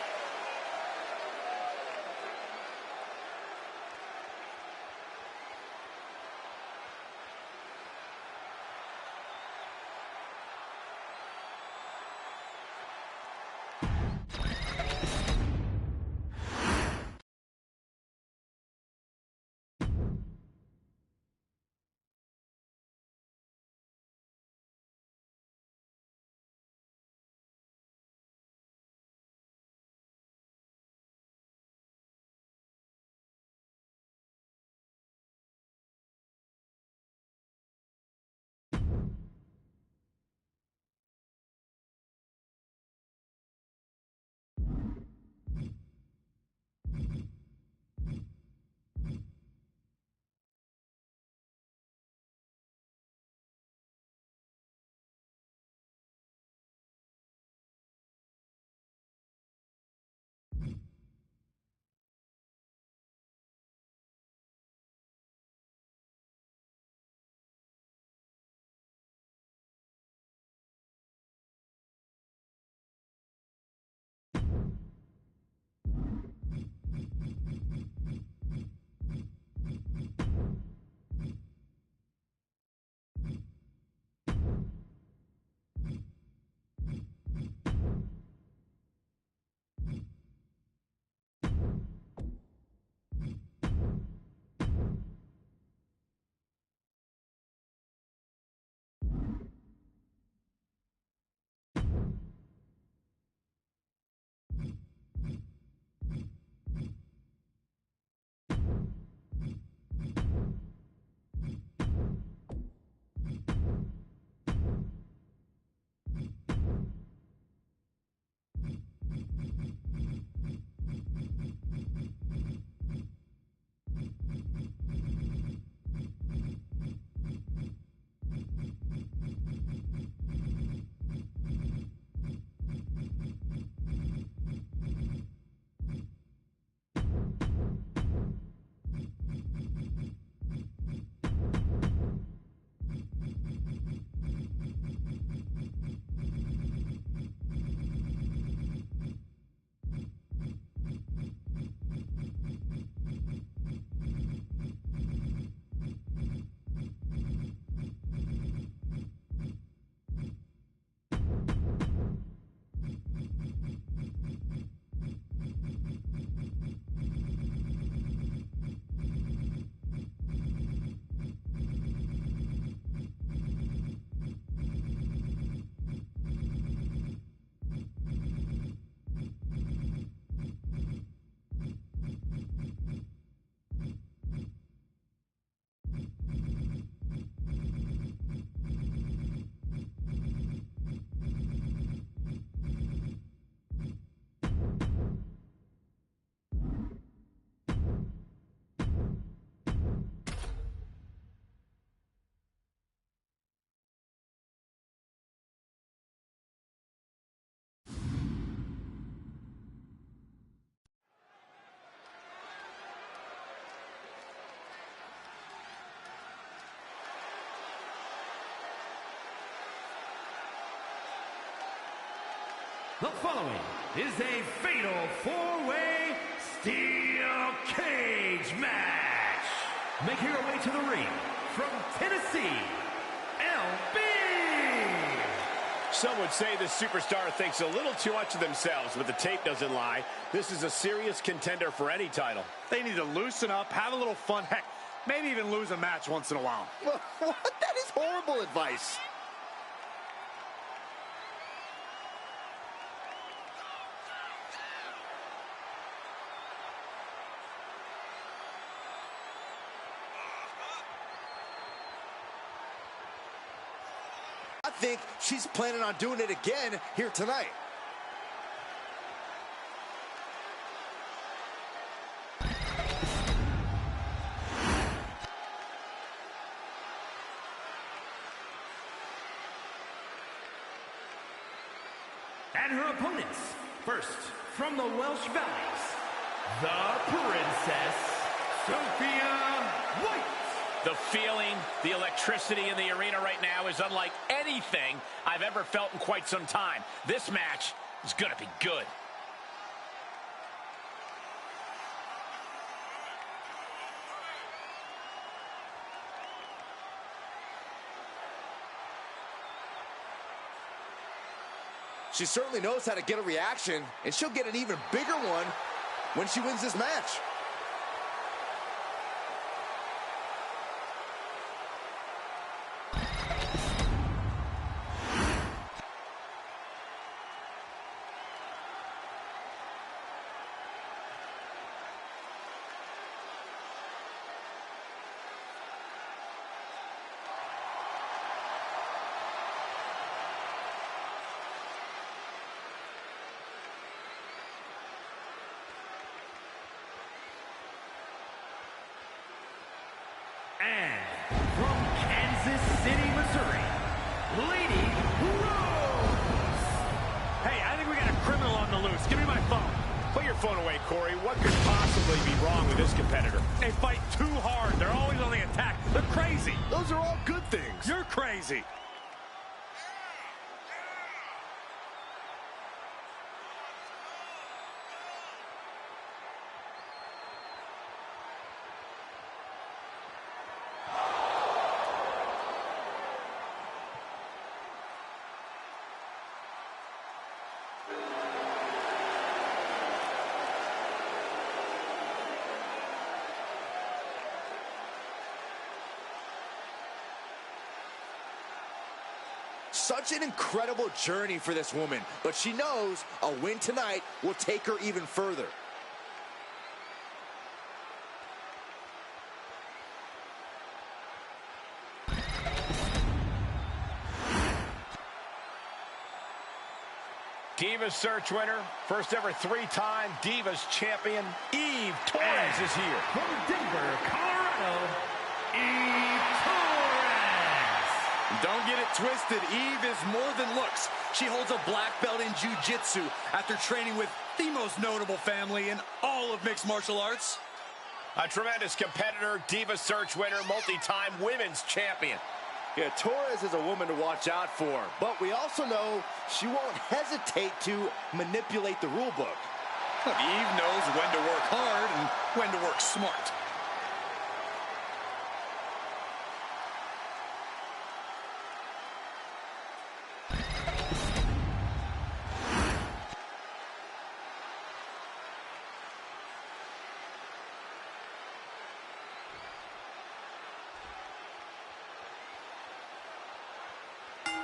The following is a fatal four-way steel cage match. Making her way to the ring from Tennessee, LB. Some would say this superstar thinks a little too much of themselves, but the tape doesn't lie. This is a serious contender for any title. They need to loosen up, have a little fun, heck, maybe even lose a match once in a while. What? That is horrible advice. I think she's planning on doing it again here tonight. And her opponents, first from the Welsh Valleys, the Princess Sophia White. The feeling, the electricity in the arena right now is unlike anything I've ever felt in quite some time. This match is going to be good. She certainly knows how to get a reaction, and she'll get an even bigger one when she wins this match. And from Kansas City, Missouri, Lady Rose. Hey, I think we got a criminal on the loose. Give me my phone. Put your phone away, Corey. What could possibly be wrong with this competitor? They fight too hard. They're always on the attack. They're crazy. Those are all good things. You're crazy. Such an incredible journey for this woman, but she knows a win tonight will take her even further. Divas Search winner, first ever three-time Divas champion, Eve Torres is here. From Denver, Colorado, Eve Torres. Don't get it twisted. Eve is more than looks. She holds a black belt in jiu-jitsu after training with the most notable family in all of mixed martial arts. A tremendous competitor, Divas Search winner, multi-time women's champion. Yeah, Torres is a woman to watch out for, but we also know she won't hesitate to manipulate the rule book. Eve knows when to work hard and when to work smart.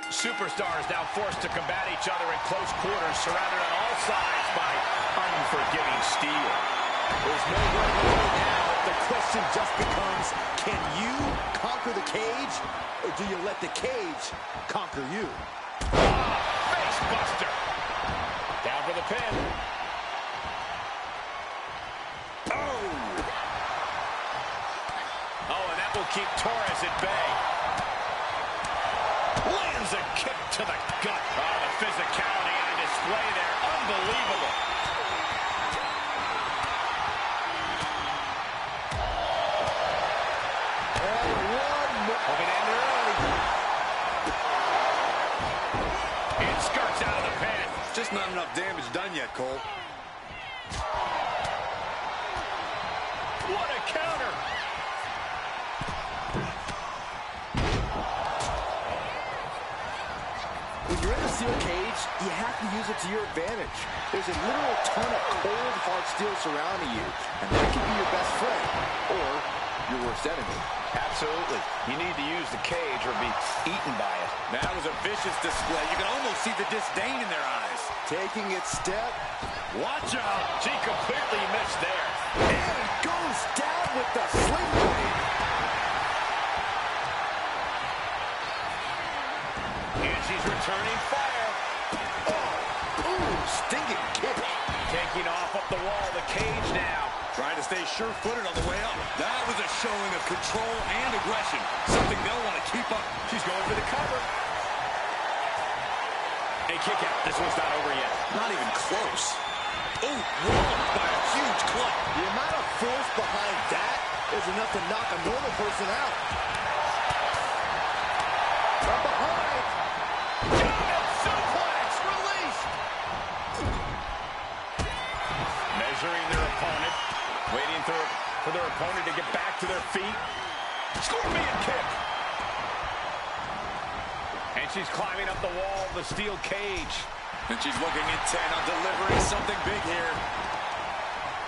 Superstars now forced to combat each other in close quarters, surrounded on all sides by unforgiving steel. There's no running away now. The question just becomes, can you conquer the cage, or do you let the cage conquer you? Face buster. Down for the pin. Oh, and that will keep Torres at bay. Lands a kick to the gut. Oh, the physicality on display there. Unbelievable. Hoping to end early. It skirts out of the pin. Just not enough enough damage done yet, Cole. What a counter! When you're in a steel cage, you have to use it to your advantage. There's a literal ton of cold, hard steel surrounding you, and that can be your best friend, or your worst enemy. Absolutely. You need to use the cage or be eaten by it. That was a vicious display. You can almost see the disdain in their eyes. Taking its step. Watch out. She completely missed there. And goes down with the sling blade. And she's returning fire. Oh, ooh, stinging kick. Taking off up the wall, the cage now. Trying to stay sure-footed on the way up. That was a showing of control and aggression. Something they'll want to keep up. She's going for the cover. A kick out. This one's not over yet. Not even close. Oh, walloped by a huge club. The amount of force behind that is enough to knock a normal person out. From behind. German suplex released. Measuring their opponent. Waiting for their opponent to get back to their feet. Scorpion kick. And she's climbing up the wall of the steel cage. And she's looking intent on delivering something big here.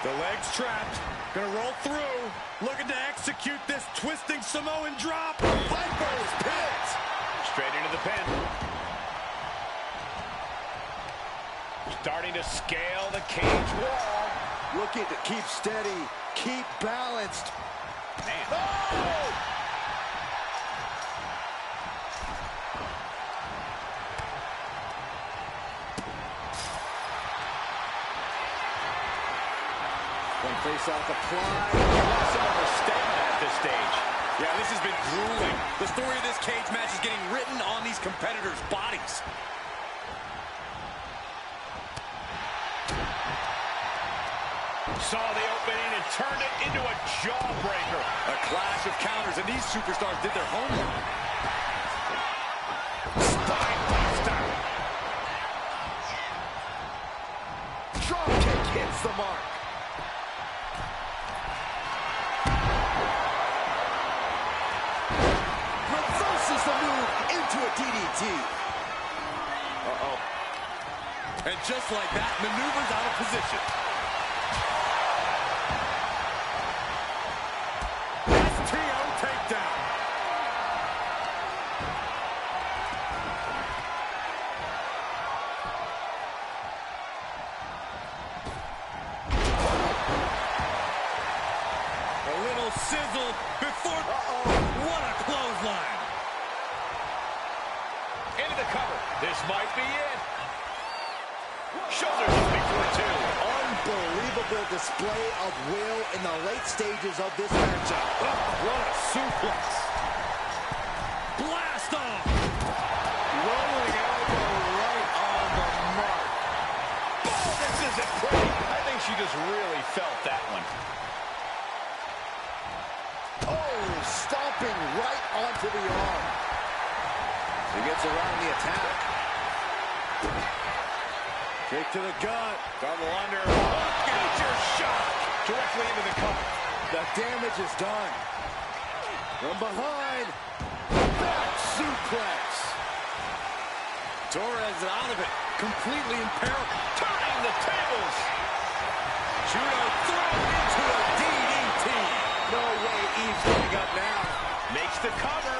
The leg's trapped. Gonna roll through. Looking to execute this twisting Samoan drop. Piper's pit. Straight into the pin. Starting to scale the cage wall. Looking to keep steady, keep balanced. Man. Oh! One face off applied. Some of her stamina at this stage. Yeah, this has been grueling. The story of this cage match is getting written on these competitors' bodies. Saw the opening and turned it into a jawbreaker. A clash of counters, and these superstars did their homework. Spine buster. Drop kick hits the mark. Reverses the move into a DDT. Uh-oh. And just like that, maneuvers out of position. STO takedown. A little sizzle before... What a clothesline. Into the cover. This might be it. Shoulders up before two. Unbelievable display of will in the late stages of this matchup. Oh, what a suplex. Blast off. Rolling elbow right on the mark. Oh, this isn't pretty. I think she just really felt that one. Oh, stomping right onto the arm. He gets around the attack. Kick to the gut. Double under. Major shot. Directly into the cover. The damage is done. From behind. Back suplex. Torres is out of it. Completely in peril. Turning the tables. Judo thrown into a DDT. No way Eve's getting up now. Makes the cover.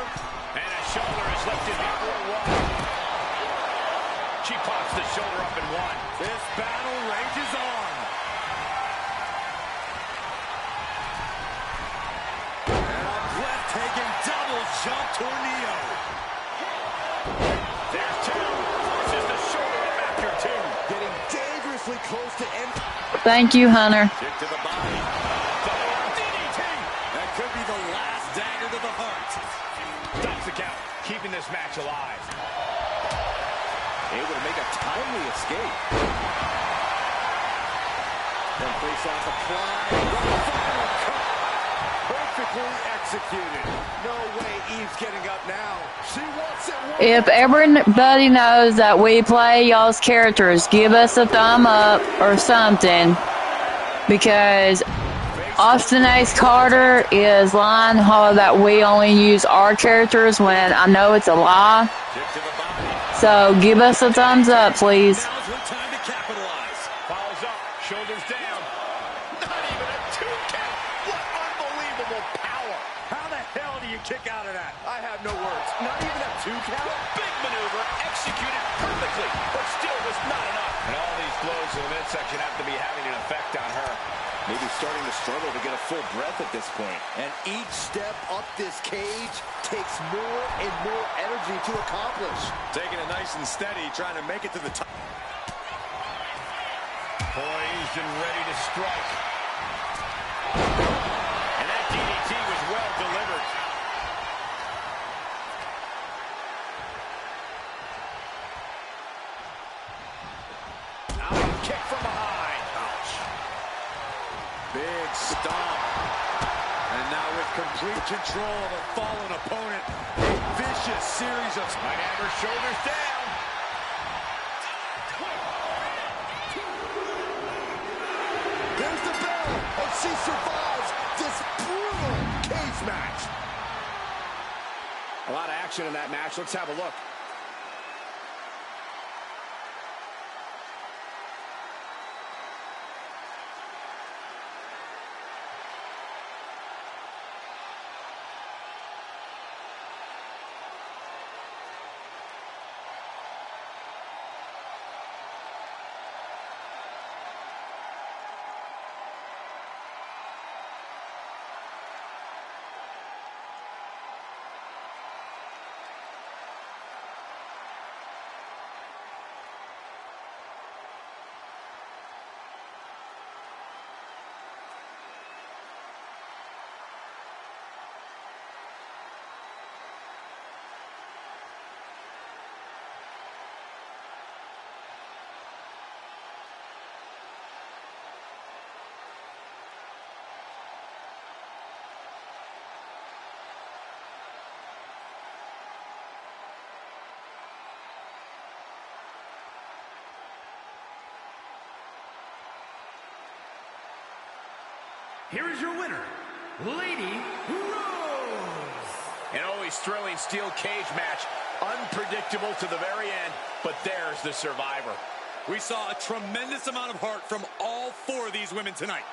And a shoulder is lifted before one. She pops the shoulder up in one. This battle rages on. And a breathtaking double jump tornado. There's two. Forces the shoulder up after two. Getting dangerously close to end. Thank you, Hunter. Kick to the body. Double DDT. That could be the last dagger to the heart. Stops the count. Keeping this match alive. Able to make a timely escape. Then face off applied. The final cut. Perfectly executed. No way Eve's getting up now. She wants it. If everybody knows that we play y'all's characters, give us a thumb up or something. Because Austin Ace Carter is lying that we only use our characters when I know it's a lie. So give us a thumbs up, please. Now's her time to capitalize. Follows up, shoulders down. Not even a 2 count. What unbelievable power. How the hell do you kick out of that? I have no words. Not even a 2 count? Big maneuver, executed perfectly, but still was not enough. And all these blows in the midsection have to be having an effect on her. Maybe starting to struggle to get a full breath at this point. And each step up this cage takes more and more energy to accomplish. Taking it nice and steady, trying to make it to the top. Poised and ready to strike. And that DDT was well delivered. Now a kick from behind. Ouch. Big stomp. And now with complete control of a fallen opponent, a vicious series of... Might have her shoulders down. There's the bell, and she survives this brutal cage match. A lot of action in that match. Let's have a look. Here is your winner, Lady Rose. An always thrilling steel cage match. Unpredictable to the very end, but there's the survivor. We saw a tremendous amount of heart from all 4 of these women tonight.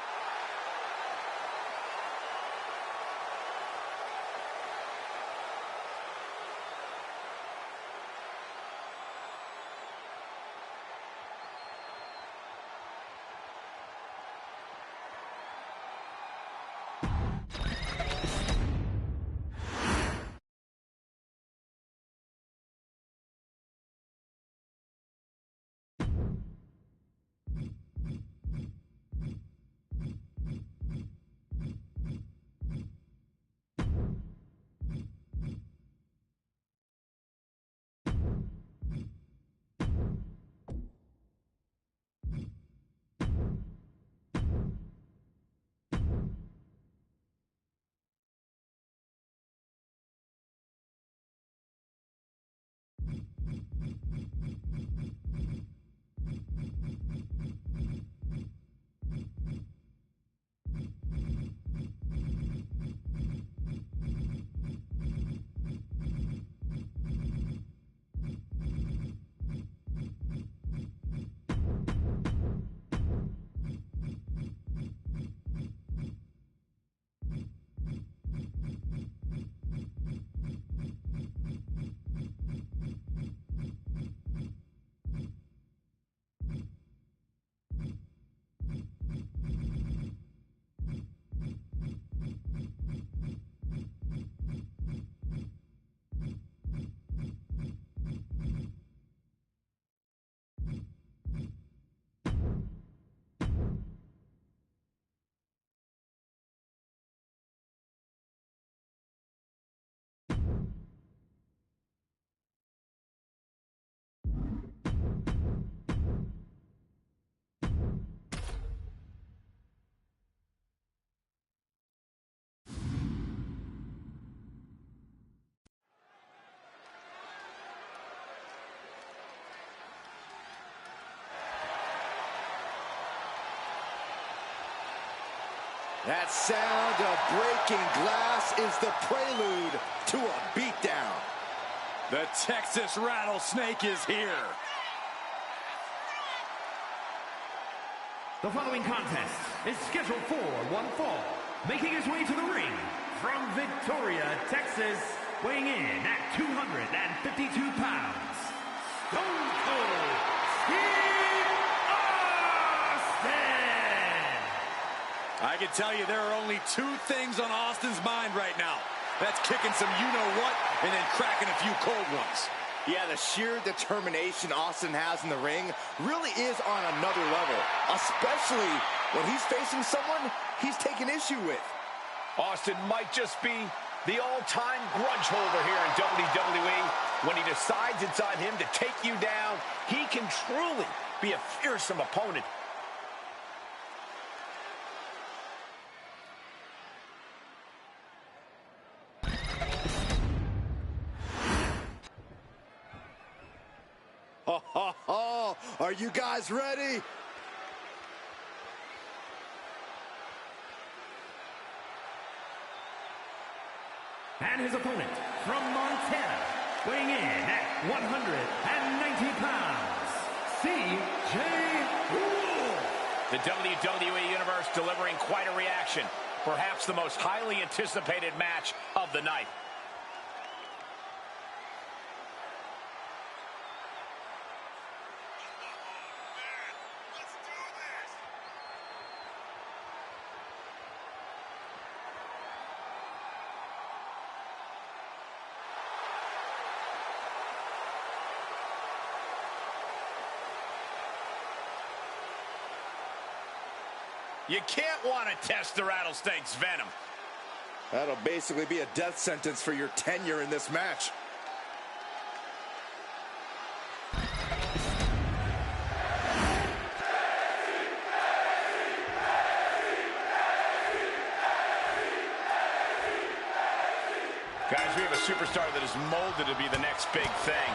That sound of breaking glass is the prelude to a beatdown. The Texas Rattlesnake is here. The following contest is scheduled for one fall. Making his way to the ring from Victoria, Texas, weighing in at 252 pounds, Stone Cold Steve Austin! I can tell you there are only two things on Austin's mind right now. That's kicking some you-know-what and then cracking a few cold ones. Yeah, the sheer determination Austin has in the ring really is on another level, especially when he's facing someone he's taking issue with. Austin might just be the all-time grudge holder here in WWE. When he decides it's on him to take you down, he can truly be a fearsome opponent. Are you guys ready? And his opponent from Montana, weighing in at 190 pounds, CJ Wolf. The WWE Universe delivering quite a reaction. Perhaps the most highly anticipated match of the night. You can't want to test the Rattlesnake's venom. That'll basically be a death sentence for your tenure in this match. Guys, we have a superstar that is molded to be the next big thing.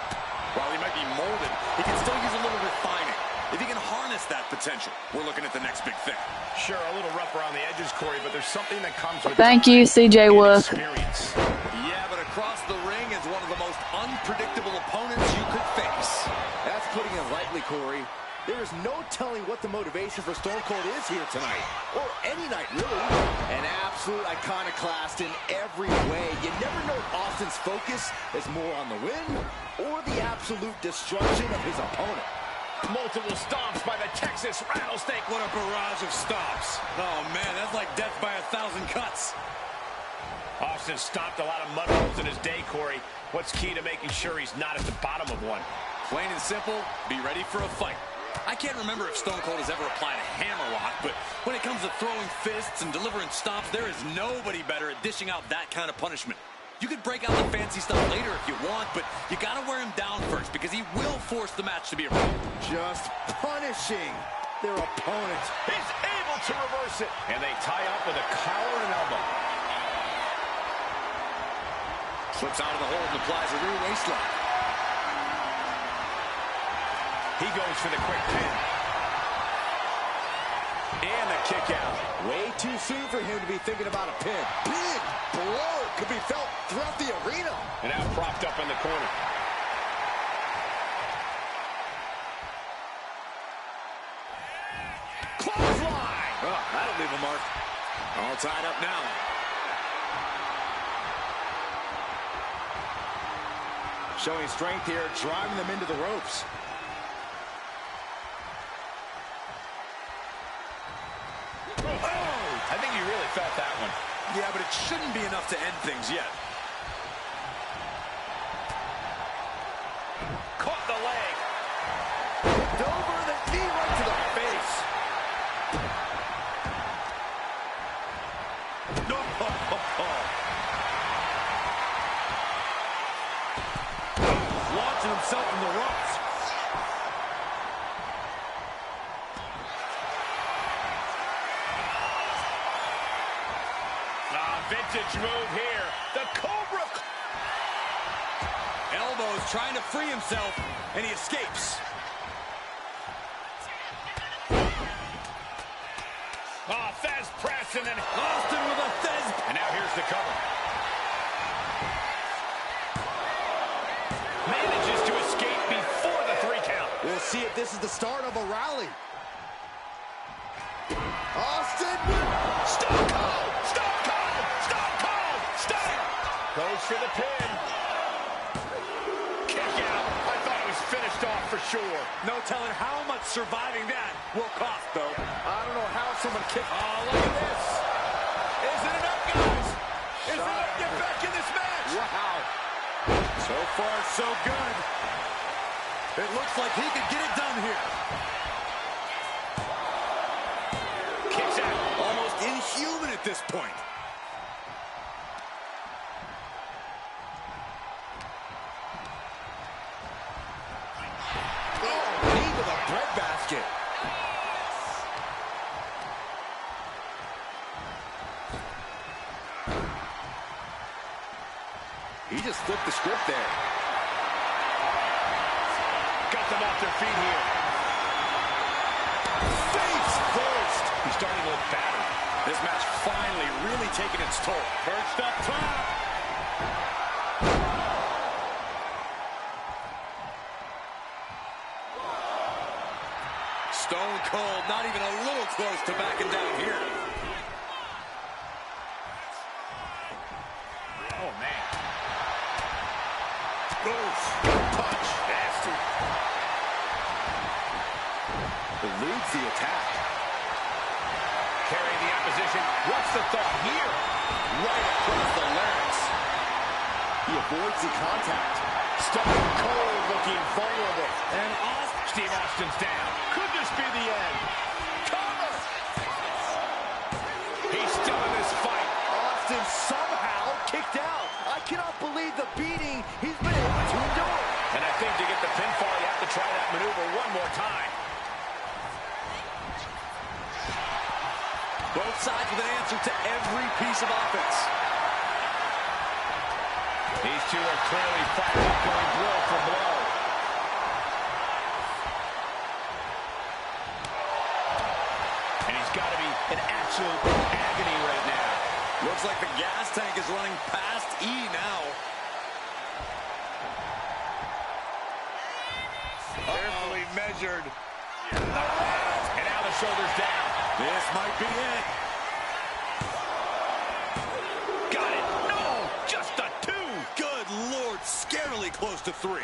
While he might be molded, he can still use a little refining. If he can harness that potential, we're looking at the next big thing. Sure, a little rough around the edges, Corey, but there's something that comes with Thank you, CJ Wolf. experience. Yeah, but across the ring is one of the most unpredictable opponents you could face. That's putting it lightly, Corey. There is no telling what the motivation for Stone Cold is here tonight, or any night, really. An absolute iconoclast in every way. You never know if Austin's focus is more on the win or the absolute destruction of his opponent. Multiple stomps by the Texas Rattlesnake. What a barrage of stomps. Oh, man, that's like death by 1,000 cuts. Austin stomped a lot of mud holes in his day, Corey. What's key to making sure he's not at the bottom of one? Plain and simple, be ready for a fight. I can't remember if Stone Cold has ever applied a hammerlock, but when it comes to throwing fists and delivering stomps, there is nobody better at dishing out that kind of punishment. You could break out the fancy stuff later if you want, but you got to wear him down first because he will force the match to be a rout. Just punishing their opponent. He's able to reverse it. And they tie up with a collar and elbow. Slips out of the hold and applies a rear waistlock. He goes for the quick pin. And the kick out. Way too soon for him to be thinking about a pin. Big blow could be felt throughout the arena. And now propped up in the corner. Clothesline! Oh, that'll leave a mark. All tied up now. Showing strength here, driving them into the ropes. I think you really felt that one. Yeah, but it shouldn't be enough to end things yet. Caught the leg. Over the knee right to the face. No. Launching himself in the ropes. Vintage move here. The Cobra. Elbows trying to free himself, and he escapes. Oh, Fez press, and then Austin with a Fez. And now here's the cover. Manages to escape before the 3 count. We'll see if this is the start of a rally. Austin with Stone Cold! Stone Cold! Stone Cold! Stunner! Goes for the pin. Kick out. I thought it was finished off for sure. No telling how much surviving that will cost, though. I don't know how someone kicked. Oh, look at this. Is it enough, guys? Is it enough to get back in this match? Wow. So far, so good. It looks like he could get it done here. Kicks out. Almost inhuman at this point. Oh, knee to the breadbasket. He just flipped the script there. Got them off their feet here. Face first. He's starting to look battered. This match finally really taking its toll. Perched up top. Stone Cold, not even a little close to backing down here. Oh, man. Oof. Punch. Nasty. Eludes the attack. Carrying the opposition. What's the thought here? Right across the larynx. He avoids the contact. Stone Cold looking vulnerable. And Steve Austin's down. Could this be the end? Cover! He's still in this fight. Austin somehow kicked out. I cannot believe the beating he's been able to endure. And I think to get the pinfall, you have to try that maneuver one more time. Both sides with an answer to every piece of offense. These two are clearly fired up, going blow for blow. And he's got to be in absolute agony right now. Looks like the gas tank is running past E now. Carefully measured. And now the shoulder's down. This might be it. Got it. No, just a 2. Good Lord, scarily close to 3.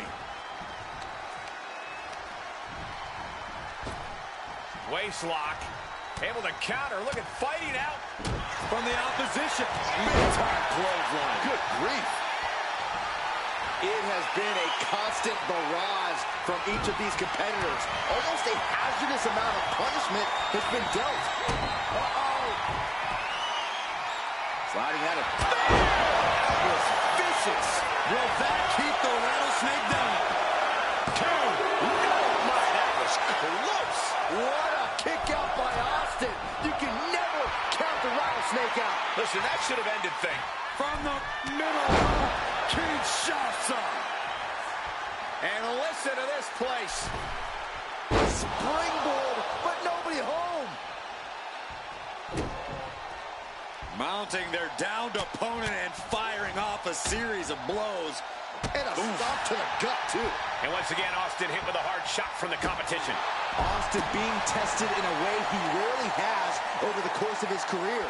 Waist lock. Able to counter. Look at fighting out. From the opposition. Big-time clothesline. Good grief. It has been a constant barrage from each of these competitors. Almost a hazardous amount of punishment has been dealt. Uh-oh. Sliding out of... That was vicious. Will that keep the rattlesnake down? 2. No, my, that was close. What a kick out by Austin. You can never count the rattlesnake out. Listen, that should have ended things. From the middle of Kinshasa. And listen to this place. Springboard, but nobody home. Mounting their downed opponent and firing off a series of blows. And a stop to the gut, too. And once again, Austin hit with a hard shot from the competition. Austin being tested in a way he rarely has over the course of his career.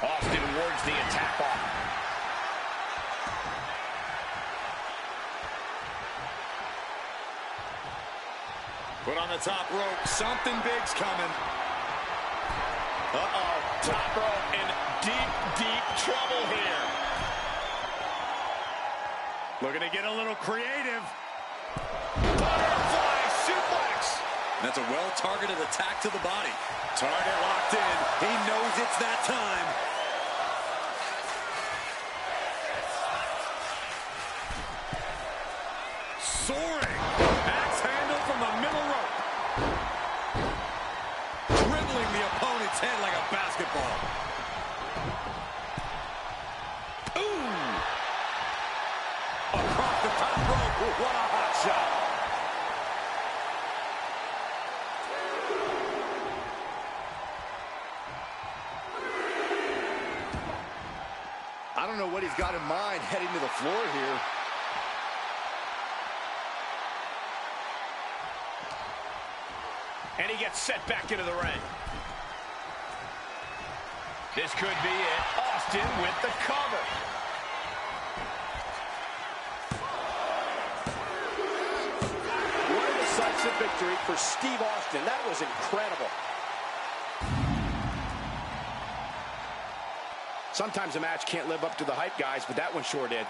Austin wards the attack off. Put on the top rope. Something big's coming. Uh-oh. Top rope in deep, deep trouble here. Looking to get a little creative. Butterfly suplex. That's a well-targeted attack to the body. Target locked in. He knows it's that time. Soaring. Axe handle from the middle rope. Dribbling the opponent's head like a basketball. Ooh. What a hot shot. I don't know what he's got in mind heading to the floor here. And he gets set back into the ring. This could be it. Austin with the cover. What a decisive victory for Steve Austin. That was incredible. Sometimes a match can't live up to the hype, guys, but that one sure did.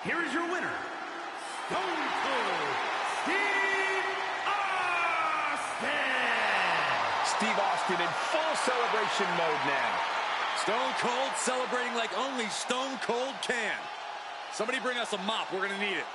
Here is your winner, Stone Cold Steve Austin. Steve Austin in full celebration mode now. Stone Cold celebrating like only Stone Cold can. Somebody bring us a mop. We're going to need it.